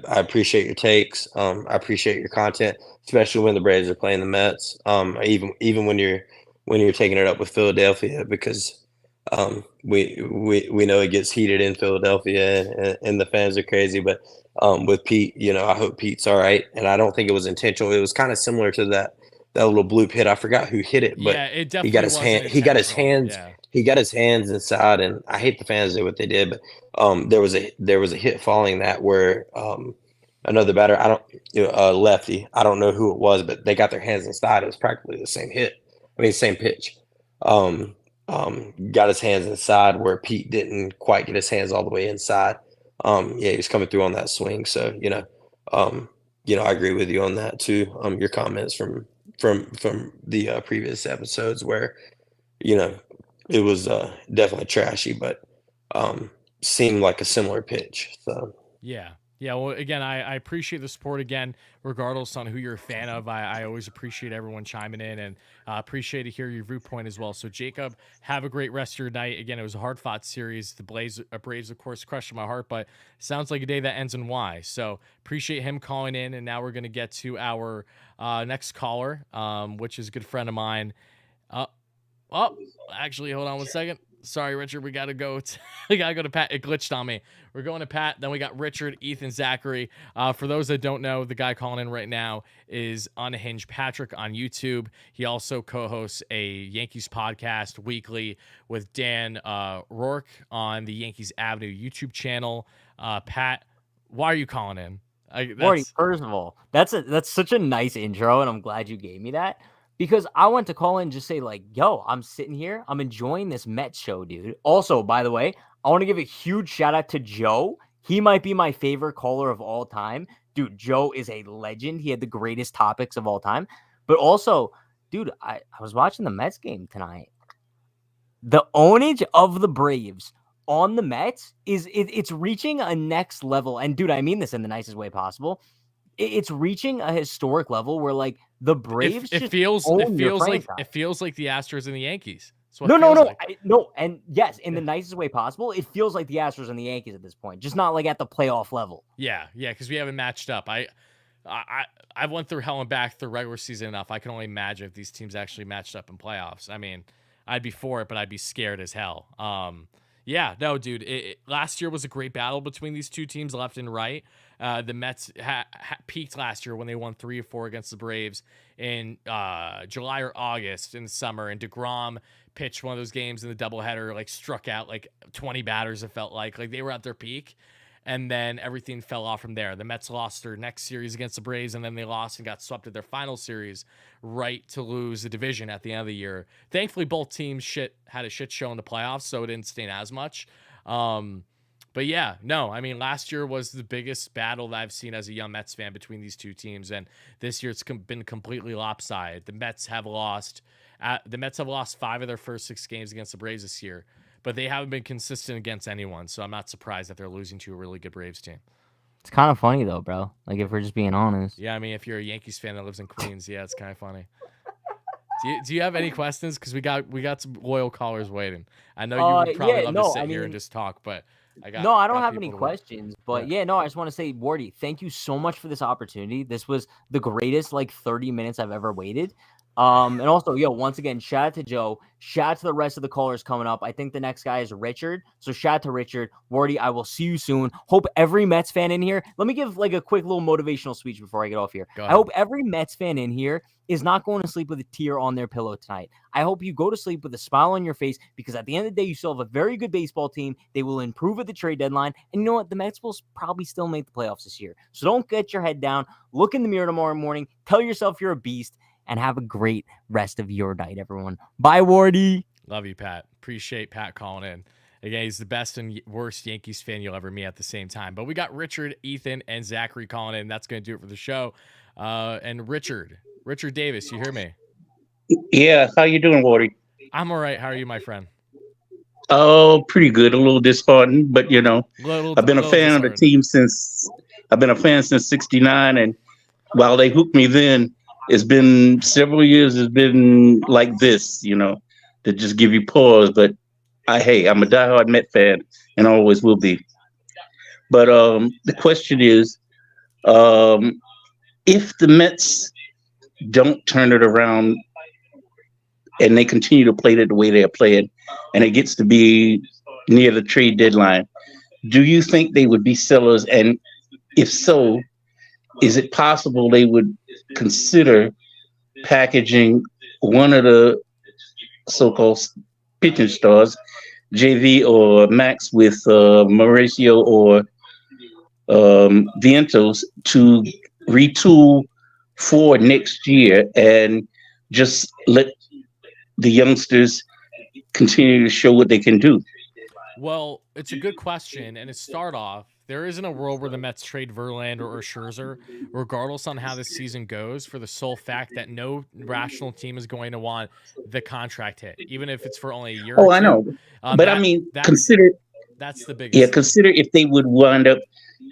I appreciate your takes. I appreciate your content, especially when the Braves are playing the Mets. Even when you're taking it up with Philadelphia, because we know it gets heated in Philadelphia and the fans are crazy. But with Pete, you know, I hope Pete's all right. And I don't think it was intentional. It was kind of similar to that little bloop hit. I forgot who hit it, but it definitely he got his hand. He got his hands. Yeah. He got his hands inside, and I hate the fans did what they did. But there was a hit following that where another batter, lefty, I don't know who it was, but they got their hands inside. It was practically the same hit. I mean, same pitch. Got his hands inside where Pete didn't quite get his hands all the way inside. He was coming through on that swing. So, I agree with you on that too. Your comments from from the previous episodes where, you know, it was definitely trashy, but seemed like a similar pitch. So yeah. Well, again, I appreciate the support again, regardless on who you're a fan of. I always appreciate everyone chiming in, and appreciate to hear your viewpoint as well. So, Jacob, have a great rest of your night. Again, it was a hard-fought series. The Braves, of course, crushed my heart, but sounds like a day that ends in Y. So, appreciate him calling in, and now we're going to get to our next caller, which is a good friend of mine. Actually, hold on one second. Sorry, Richard. We gotta go. We gotta go to Pat. It glitched on me. We're going to Pat. Then we got Richard, Ethan, Zachary. For those that don't know, the guy calling in right now is Unhinged Patrick on YouTube. He also co-hosts a Yankees podcast weekly with Dan Rourke on the Yankees Avenue YouTube channel. Pat, why are you calling in? Wardy, first of all, that's such a nice intro, and I'm glad you gave me that. Because I want to call in and just say, like, yo, I'm sitting here. I'm enjoying this Mets show, dude. Also, by the way, I want to give a huge shout out to Joe. He might be my favorite caller of all time. Dude, Joe is a legend. He had the greatest topics of all time. But also, dude, I was watching the Mets game tonight. The ownage of the Braves on the Mets it's reaching a next level. And, dude, I mean this in the nicest way possible. It's reaching a historic level where, like, the Braves it feels like the Astros and the Yankees. No, and yes, in the nicest way possible, it feels like the Astros and the Yankees at this point, just not like at the playoff level. Yeah, because we haven't matched up. I went through hell and back through regular season enough. I can only imagine if these teams actually matched up in playoffs. I mean, I'd be for it, but I'd be scared as hell. Yeah, no, dude. Last year was a great battle between these two teams, left and right. The Mets peaked last year when they won 3 or 4 against the Braves in July or August in the summer. And DeGrom pitched one of those games in the doubleheader, like struck out like 20 batters. It felt like they were at their peak. And then everything fell off from there. The Mets lost their next series against the Braves, and then they lost and got swept at their final series, right to lose the division at the end of the year. Thankfully, both teams had a shit show in the playoffs, so it didn't stain as much. But yeah, no, I mean, last year was the biggest battle that I've seen as a young Mets fan between these two teams, and this year it's been completely lopsided. The Mets have lost 5 of their first 6 games against the Braves this year. But they haven't been consistent against anyone, so I'm not surprised that they're losing to a really good Braves team. It's kind of funny, though, bro. Like, if we're just being honest. Yeah, I mean, if you're a Yankees fan that lives in Queens, yeah, it's kind of funny. Do you have any questions? Because we got some loyal callers waiting. I know you would probably love to sit here and just talk, but I don't have any questions. But I just want to say, Wardy, thank you so much for this opportunity. This was the greatest 30 minutes I've ever waited. And also, once again, shout out to Joe. Shout out to the rest of the callers coming up. I think the next guy is Richard. So shout out to Richard. Wardy, I will see you soon. Hope every Mets fan in here. Let me give a quick little motivational speech before I get off here. I hope every Mets fan in here is not going to sleep with a tear on their pillow tonight. I hope you go to sleep with a smile on your face, because at the end of the day, you still have a very good baseball team. They will improve at the trade deadline. And you know what? The Mets will probably still make the playoffs this year. So don't get your head down. Look in the mirror tomorrow morning. Tell yourself you're a beast. And have a great rest of your night, everyone. Bye, Wardy. Love you, Pat. Appreciate Pat calling in. Again, he's the best and worst Yankees fan you'll ever meet at the same time. But we got Richard, Ethan, and Zachary calling in. That's going to do it for the show. And Richard Davis, you hear me? Yeah. How you doing, Wardy? I'm all right. How are you, my friend? Oh, pretty good. A little disheartened, but I've been a fan of the team since '69, and while they hooked me then, it's been several years. It's been like this, to just give you pause. But I'm a diehard Met fan and always will be. But the question is, if the Mets don't turn it around and they continue to play it the way they're playing, and it gets to be near the trade deadline, do you think they would be sellers? And if so, is it possible they would consider packaging one of the so-called pitching stars, JV or Max, with Mauricio or Vientos, to retool for next year and just let the youngsters continue to show what they can do? Well, it's a good question, and to start off, there isn't a world where the Mets trade Verlander or Scherzer, regardless on how this season goes, for the sole fact that no rational team is going to want the contract hit, even if it's for only a year Oh, or I two. know. But I mean, consider that's the biggest yeah, thing. consider if they would wind up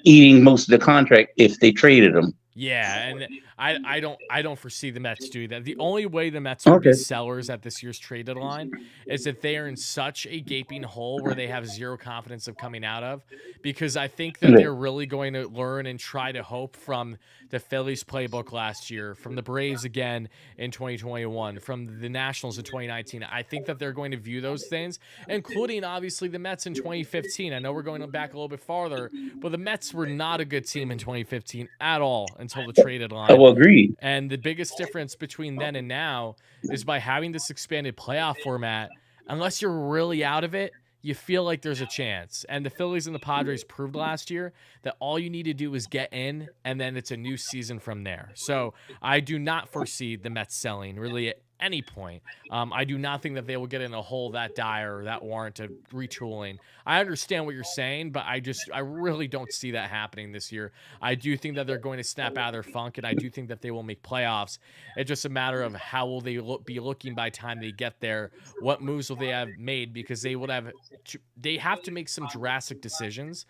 eating most of the contract if they traded them. Yeah, and I don't foresee the Mets doing that. The only way the Mets would be sellers at this year's trade deadline is if they are in such a gaping hole where they have zero confidence of coming out of, because I think that they're really going to learn and try to hope from the Phillies playbook last year, from the Braves again in 2021, from the Nationals in 2019. I think that they're going to view those things, including obviously the Mets in 2015. I know we're going back a little bit farther, but the Mets were not a good team in 2015 at all until the trade deadline. I will agree. And the biggest difference between then and now is by having this expanded playoff format, unless you're really out of it, you feel like there's a chance. And the Phillies and the Padres proved last year that all you need to do is get in, and then it's a new season from there. So I do not foresee the Mets selling really at any point. I do not think that they will get in a hole that dire or that warranted retooling. I understand what you're saying, but I really don't see that happening this year. I do think that they're going to snap out of their funk, and I do think that they will make playoffs. It's just a matter of how will they be looking by the time they get there. What moves will they have made, because they have to make some drastic decisions.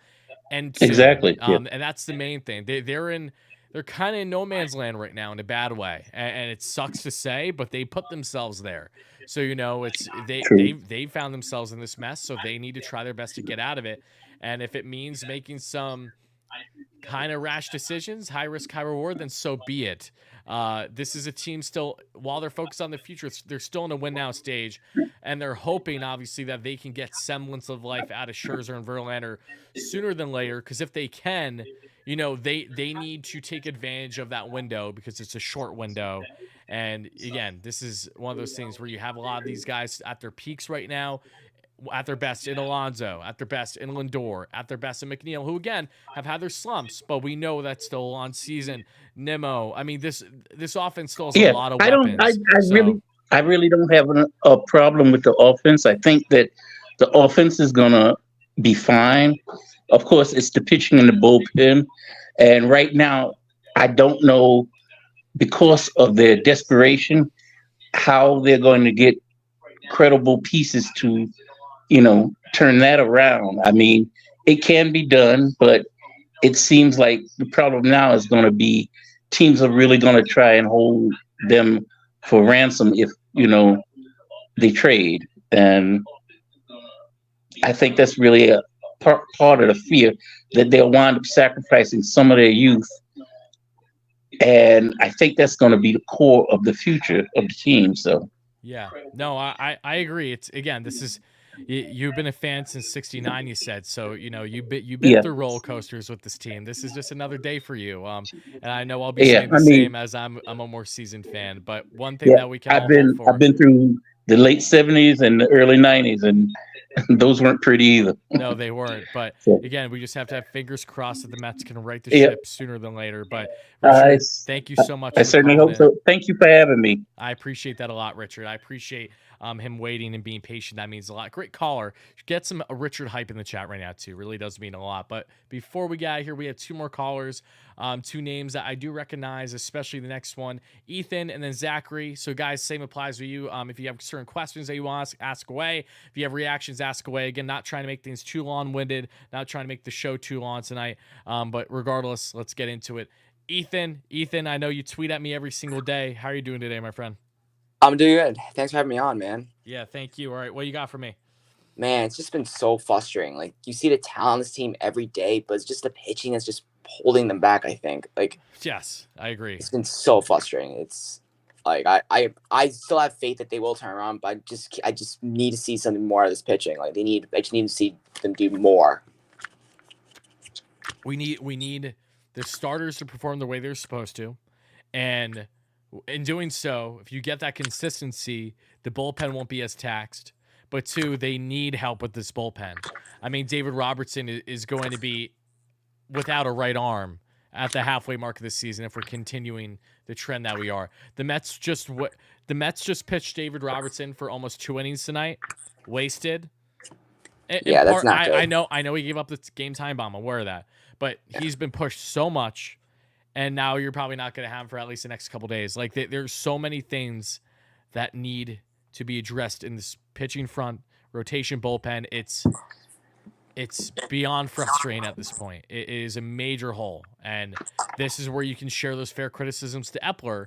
And exactly, and that's the main thing. They're kind of in no man's land right now in a bad way, and it sucks to say, but they put themselves there. So it's they found themselves in this mess, so they need to try their best to get out of it. And if it means making some kind of rash decisions, high risk, high reward, then so be it. This is a team still, while they're focused on the future, they're still in a win now stage, and they're hoping obviously that they can get semblance of life out of Scherzer and Verlander sooner than later, because if they can, they need to take advantage of that window, because it's a short window. And again, this is one of those things where you have a lot of these guys at their peaks right now, at their best in Alonso, at their best in Lindor, at their best in McNeil, who again have had their slumps, but we know that's still on season. Nimmo, I mean, this offense still has a lot of weapons. I really don't have a problem with the offense. I think that the offense is gonna be fine. Of course, it's the pitching and the bullpen, and right now, I don't know, because of their desperation, how they're going to get credible pieces to turn that around. I mean, it can be done, but it seems like the problem now is going to be teams are really going to try and hold them for ransom if they trade. And I think that's really a part of the fear, that they'll wind up sacrificing some of their youth. And I think that's going to be the core of the future of the team. So yeah, no, I agree. It's, again, this is, you've been a fan since '69, you said, so you've been through roller coasters with this team. This is just another day for you. And I know I'll be saying the same, as I'm a more seasoned fan. But one thing that we can all hope for, I've been through the late '70s and the early '90s, and those weren't pretty either. No, they weren't. But again, we just have to have fingers crossed that the Mets can right the ship sooner than later. But Richard, thank you so much. I certainly hope so. Thank you for having me. I appreciate that a lot, Richard. I appreciate him waiting and being patient. That means a lot. Great caller. Get some Richard hype in the chat right now too. Really does mean a lot. But before we get out of here, we have two more callers. Two names that I do recognize, especially the next one, Ethan and then Zachary. So guys, same applies to you. If you have certain questions that you want to ask away. If you have reactions, ask away. Again, not trying to make things too long-winded, not trying to make the show too long tonight. But regardless, let's get into it. Ethan, I know you tweet at me every single day. How are you doing today, my friend? I'm doing good. Thanks for having me on, man. Yeah, thank you. All right, what you got for me? Man, it's just been so frustrating. Like, you see the talent on this team every day, but it's just the pitching that's just holding them back, I think. Like, yes, I agree. It's been so frustrating. It's like I still have faith that they will turn around, but I just need to see something more of this pitching. Like, I just need to see them do more. We need the starters to perform the way they're supposed to, and in doing so, if you get that consistency, the bullpen won't be as taxed. But two, they need help with this bullpen. I mean, David Robertson is going to be without a right arm at the halfway mark of the season if we're continuing the trend that we are. The Mets just pitched David Robertson for almost 2 innings tonight, wasted. Yeah, that's not good. I know he gave up the game time bomb. I'm aware of that, but he's been pushed so much, and now you're probably not going to have him for at least the next couple days. Like there's so many things that need to be addressed in this pitching front, rotation, bullpen. It's beyond frustrating at this point. It is a major hole, and this is where you can share those fair criticisms to Epler,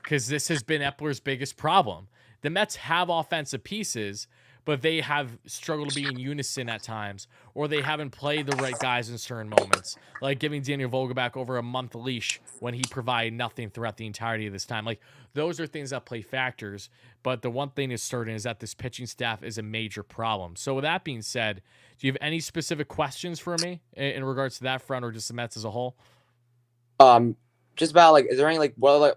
because this has been Epler's biggest problem. The Mets have offensive pieces, but they have struggled to be in unison at times, or they haven't played the right guys in certain moments, like giving Daniel Vogelbach over a month leash when he provided nothing throughout the entirety of this time. Like, those are things that play factors, but the one thing is certain is that this pitching staff is a major problem. So with that being said, do you have any specific questions for me in regards to that front, or just the Mets as a whole? Just about like, is there any like what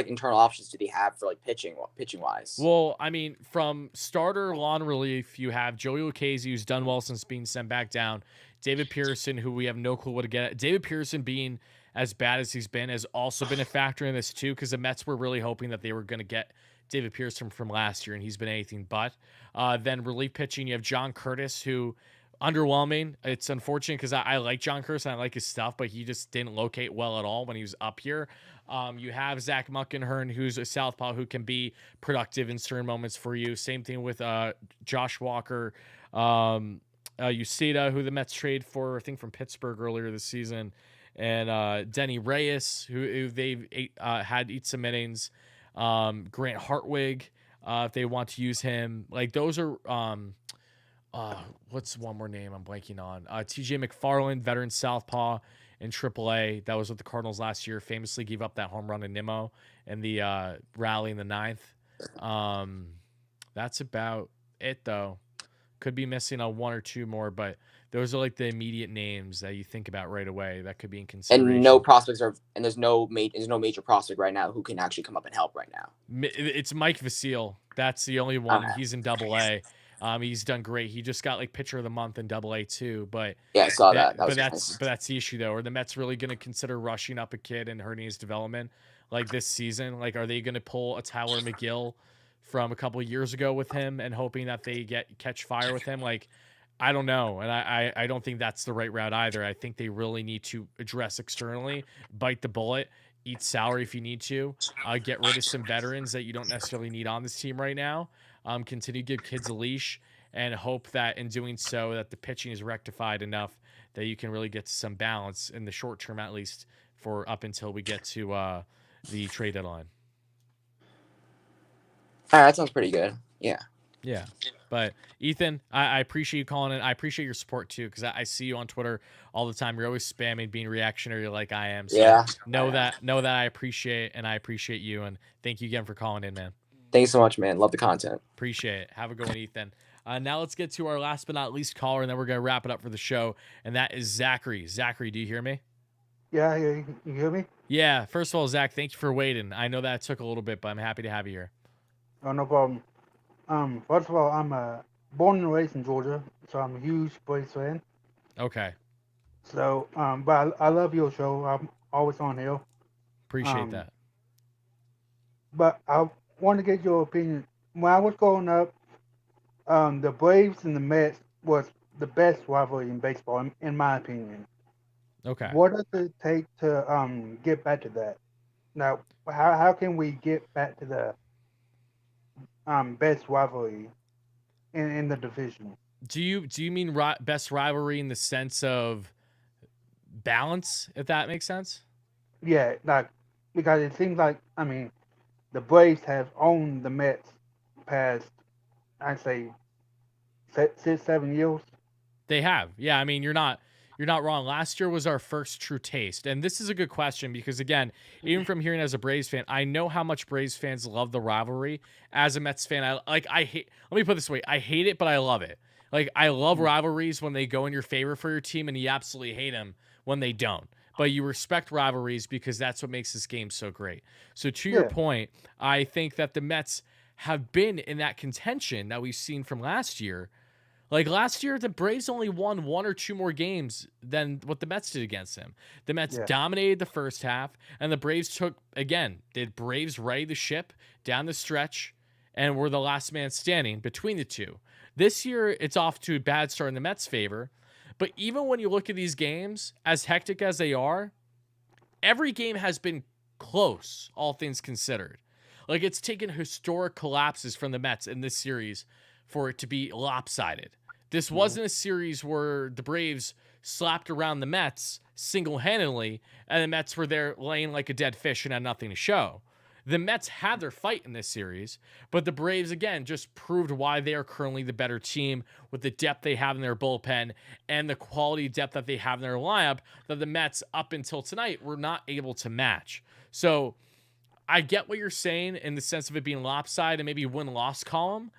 internal options do they have for like pitching wise? Well, I mean, from starter lawn relief, you have Joey Lucchesi, who's done well since being sent back down. David Pearson, who we have no clue what to get at. David Pearson being as bad as he's been has also been a factor in this too, because the Mets were really hoping that they were going to get David Pearson from last year, and he's been anything but. Then relief pitching, you have John Curtis, who underwhelming. It's unfortunate because I like John Curtis and I like his stuff, but he just didn't locate well at all when he was up here. You have Zach Muckenhern, who's a southpaw who can be productive in certain moments for you. Same thing with Josh Walker, Uceda, who the Mets trade for, I think, from Pittsburgh earlier this season, and Denny Reyes, who they've had eat some innings. Grant Hartwig, if they want to use him. Like, those are what's one more name I'm blanking on? TJ McFarland, veteran southpaw in AAA. That was with the Cardinals last year. Famously gave up that home run to Nimmo in the rally in the 9th. That's about it, though. Could be missing on one or two more, but those are like the immediate names that you think about right away that could be in consideration. And no prospects and there's no major prospect right now who can actually come up and help right now. It's Mike Vasile. That's the only one. Okay. He's in AA. He's done great. He just got like pitcher of the month in AA too. But yeah, I saw that. But that's the issue though. Are the Mets really going to consider rushing up a kid and hurting his development like this season? Like, are they going to pull a Tyler McGill from a couple of years ago with him and hoping that they catch fire with him? Like, I don't know. And I don't think that's the right route either. I think they really need to address externally, bite the bullet, eat salary if you need to, get rid of some veterans that you don't necessarily need on this team right now. Continue to give kids a leash and hope that in doing so that the pitching is rectified enough that you can really get to some balance in the short term, at least for up until we get to the trade deadline. All right, that sounds pretty good. Yeah. Yeah. But Ethan, I appreciate you calling in. I appreciate your support too, because I see you on Twitter all the time. You're always spamming, being reactionary like I am. So yeah. Know that I appreciate, and I appreciate you, and thank you again for calling in, man. Thanks so much, man. Love the content. Appreciate it. Have a good one, Ethan. Now let's get to our last but not least caller, and then we're going to wrap it up for the show, and that is Zachary. Zachary, do you hear me? Yeah, you hear me? Yeah. First of all, Zach, thank you for waiting. I know that took a little bit, but I'm happy to have you here. Oh, no problem. First of all, I'm born and raised in Georgia, so I'm a huge Braves fan. Okay. So, but I love your show. I'm always on here. Appreciate that. But I want to get your opinion. When I was growing up, the Braves and the Mets was the best rivalry in baseball, in my opinion. Okay. What does it take to get back to that? Now, how can we get back to the best rivalry in the division? Do you mean best rivalry in the sense of balance, if that makes sense? Yeah, like, because it seems like, I mean, the Braves have owned the Mets past, I'd say, 6-7 years. They have. Yeah, I mean, you're not wrong. Last year was our first true taste. And this is a good question because, again, even from hearing as a Braves fan, I know how much Braves fans love the rivalry. As a Mets fan, I hate, let me put it this way, I hate it, but I love it. Like, I love rivalries when they go in your favor for your team, and you absolutely hate them when they don't. But you respect rivalries because that's what makes this game so great. So to your point, I think that the Mets have been in that contention that we've seen from last year. Like last year, the Braves only won one or two more games than what the Mets did against them. The Mets dominated the first half, and the Braves did Braves right the ship down the stretch and were the last man standing between the two. This year, it's off to a bad start in the Mets' favor. But even when you look at these games, as hectic as they are, every game has been close, all things considered. Like, it's taken historic collapses from the Mets in this series for it to be lopsided. This wasn't a series where the Braves slapped around the Mets single-handedly, and the Mets were there laying like a dead fish and had nothing to show. The Mets had their fight in this series, but the Braves, again, just proved why they are currently the better team with the depth they have in their bullpen and the quality depth that they have in their lineup that the Mets, up until tonight, were not able to match. So I get what you're saying in the sense of it being lopsided and maybe win-loss column,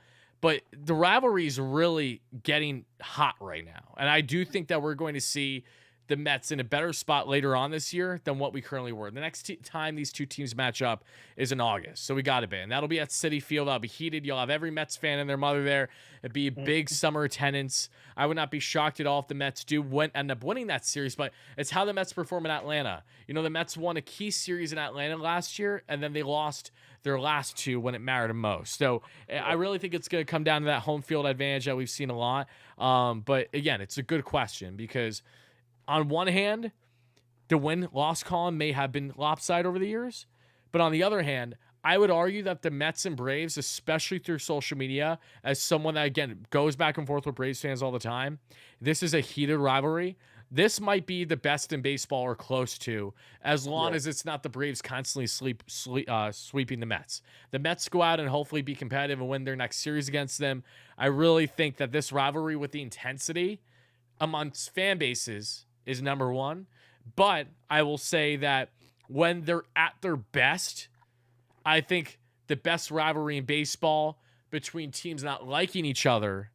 but the rivalry is really getting hot right now. And I do think that we're going to see the Mets in a better spot later on this year than what we currently were. The next time these two teams match up is in August, so we got to be. And that'll be at Citi Field. That'll be heated. You'll have every Mets fan and their mother there. It'd be a big summer attendance. I would not be shocked at all if the Mets do end up winning that series, but it's how the Mets perform in Atlanta. You know, the Mets won a key series in Atlanta last year, and then they lost their last two when it mattered most. So I really think it's going to come down to that home field advantage that we've seen a lot. But again, it's a good question because on one hand, the win-loss column may have been lopsided over the years. But on the other hand, I would argue that the Mets and Braves, especially through social media, as someone that, again, goes back and forth with Braves fans all the time, this is a heated rivalry. This might be the best in baseball or close to, as long as it's not the Braves constantly sweeping the Mets. The Mets go out and hopefully be competitive and win their next series against them. I really think that this rivalry with the intensity amongst fan bases is number one. But I will say that when they're at their best, I think the best rivalry in baseball between teams not liking each other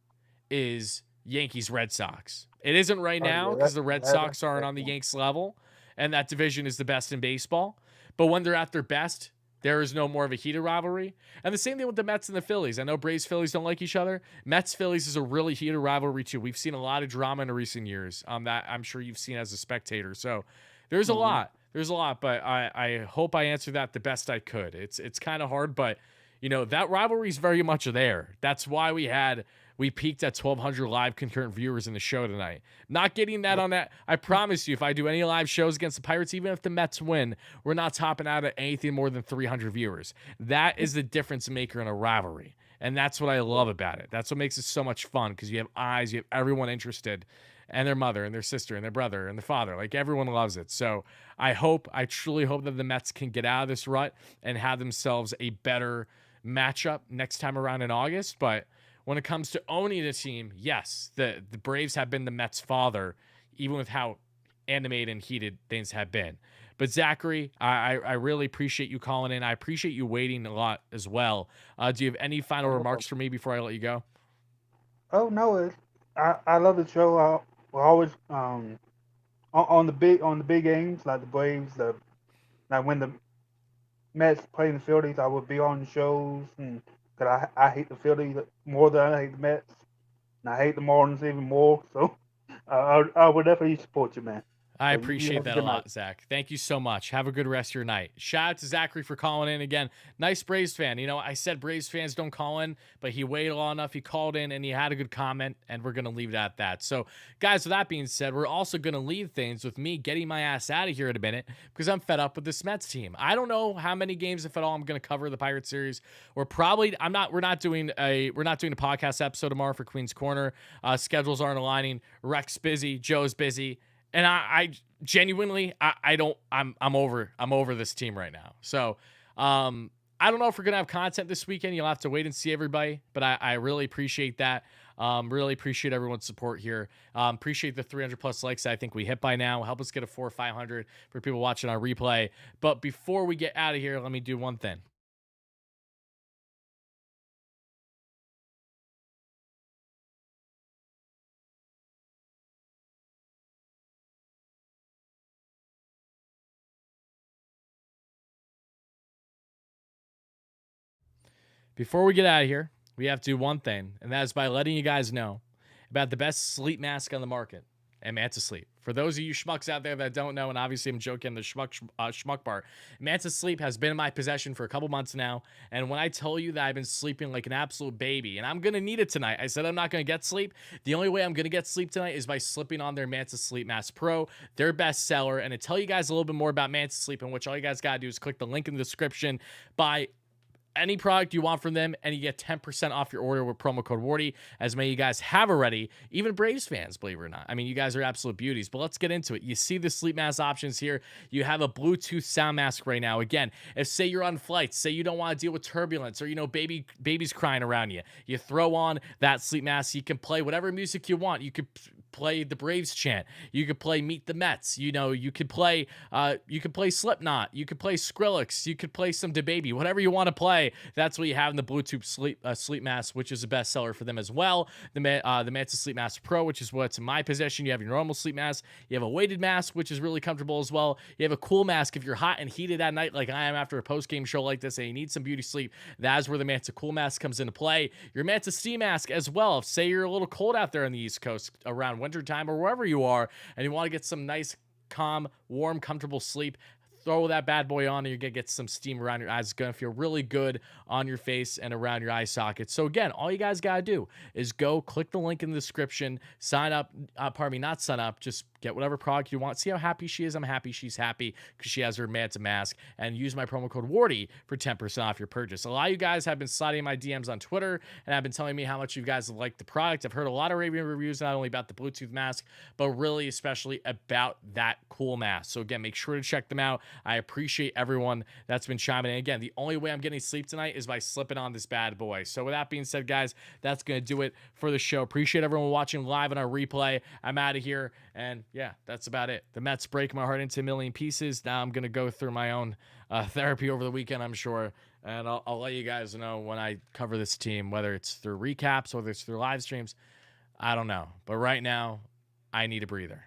is Yankees-Red Sox. It isn't right now because the Red Sox aren't on the Yanks level, and that division is the best in baseball. But when they're at their best, there is no more of a heated rivalry. And the same thing with the Mets and the Phillies. I know Braves-Phillies don't like each other. Mets-Phillies is a really heated rivalry, too. We've seen a lot of drama in recent years that I'm sure you've seen as a spectator. So there's a lot. There's a lot, but I hope I answered that the best I could. It's kind of hard, but, you know, that rivalry is very much there. That's why we peaked at 1,200 live concurrent viewers in the show tonight. Not getting that on that. I promise you, if I do any live shows against the Pirates, even if the Mets win, we're not topping out at anything more than 300 viewers. That is the difference maker in a rivalry. And that's what I love about it. That's what makes it so much fun, because you have eyes, you have everyone interested, and their mother and their sister and their brother and their father. Like, everyone loves it. So I truly hope that the Mets can get out of this rut and have themselves a better matchup next time around in August. But when it comes to owning a team, yes, the Braves have been the Mets' father, even with how animated and heated things have been. But Zachary, I really appreciate you calling in. I appreciate you waiting a lot as well. Do you have any final remarks for me before I let you go? Oh no, I love the show. We're always on the big games like the Braves, like when the Mets playing the Phillies, I would be on the shows, and because I hate the Phillies more than I hate the Mets, and I hate the Marlins even more. So I would definitely support you, man. I appreciate that a lot, Zach. Thank you so much. Have a good rest of your night. Shout out to Zachary for calling in again. Nice Braves fan. You know, I said Braves fans don't call in, but he waited long enough. He called in and he had a good comment, and we're going to leave it at that. So, guys, with that being said, we're also going to leave things with me getting my ass out of here in a minute because I'm fed up with this Mets team. I don't know how many games, if at all, I'm going to cover the Pirates series. We're not doing a podcast episode tomorrow for Queen's Corner. Schedules aren't aligning. Rex busy, Joe's busy. And I genuinely, I'm over this team right now. So, I don't know if we're going to have content this weekend. You'll have to wait and see, everybody. But I really appreciate that. Really appreciate everyone's support here. Appreciate the 300 plus likes that I think we hit by now. Help us get a 400 or 500 for people watching on replay. But before we get out of here, let me do one thing. Before we get out of here, we have to do one thing, and that is by letting you guys know about the best sleep mask on the market. and Manta Sleep. For those of you schmucks out there that don't know, and obviously I'm joking, the schmuck bar, Manta Sleep has been in my possession for a couple months now, and when I tell you that I've been sleeping like an absolute baby, and I'm going to need it tonight. I said I'm not going to get sleep. The only way I'm going to get sleep tonight is by slipping on their Manta Sleep Mask Pro, their best seller, and to tell you guys a little bit more about Manta Sleep, in which all you guys got to do is click the link in the description, buy any product you want from them, and you get 10% off your order with promo code WARDY, as many of you guys have already, even Braves fans, believe it or not. I mean, you guys are absolute beauties, but let's get into it. You see the sleep mask options here. You have a Bluetooth sound mask right now. Again, if say you're on flights, say you don't want to deal with turbulence, or, you know, baby's crying around you, you throw on that sleep mask. You can play whatever music you want. You could play the Braves chant. You could play Meet the Mets. You know, you could play Slipknot. You could play Skrillex. You could play some DaBaby. Whatever you want to play, that's what you have in the Bluetooth sleep mask, which is a bestseller for them as well. The Manta Sleep Mask Pro, which is what's in my possession. You have your normal sleep mask. You have a weighted mask, which is really comfortable as well. You have a cool mask if you're hot and heated at night, like I am after a post-game show like this, and you need some beauty sleep. That is where the Manta Cool Mask comes into play. Your Manta Steam Mask as well. If say you're a little cold out there on the East Coast around wintertime or wherever you are, and you want to get some nice, calm, warm, comfortable sleep, throw that bad boy on and you're going to get some steam around your eyes. It's going to feel really good on your face and around your eye sockets. So again, all you guys got to do is go click the link in the description, sign up, not sign up, just get whatever product you want. See how happy she is. I'm happy she's happy because she has her Manta mask, and use my promo code WARDY for 10% off your purchase. A lot of you guys have been sliding my DMs on Twitter and have been telling me how much you guys have liked the product. I've heard a lot of raving reviews, not only about the Bluetooth mask, but really especially about that cool mask. So again, make sure to check them out. I appreciate everyone that's been chiming in. Again, the only way I'm getting sleep tonight is by slipping on this bad boy. So with that being said, guys, that's going to do it for the show. Appreciate everyone watching live on our replay. I'm out of here, and yeah, that's about it. The Mets break my heart into a million pieces. Now I'm going to go through my own therapy over the weekend, I'm sure, and I'll let you guys know when I cover this team, whether it's through recaps, whether it's through live streams. I don't know. But right now, I need a breather.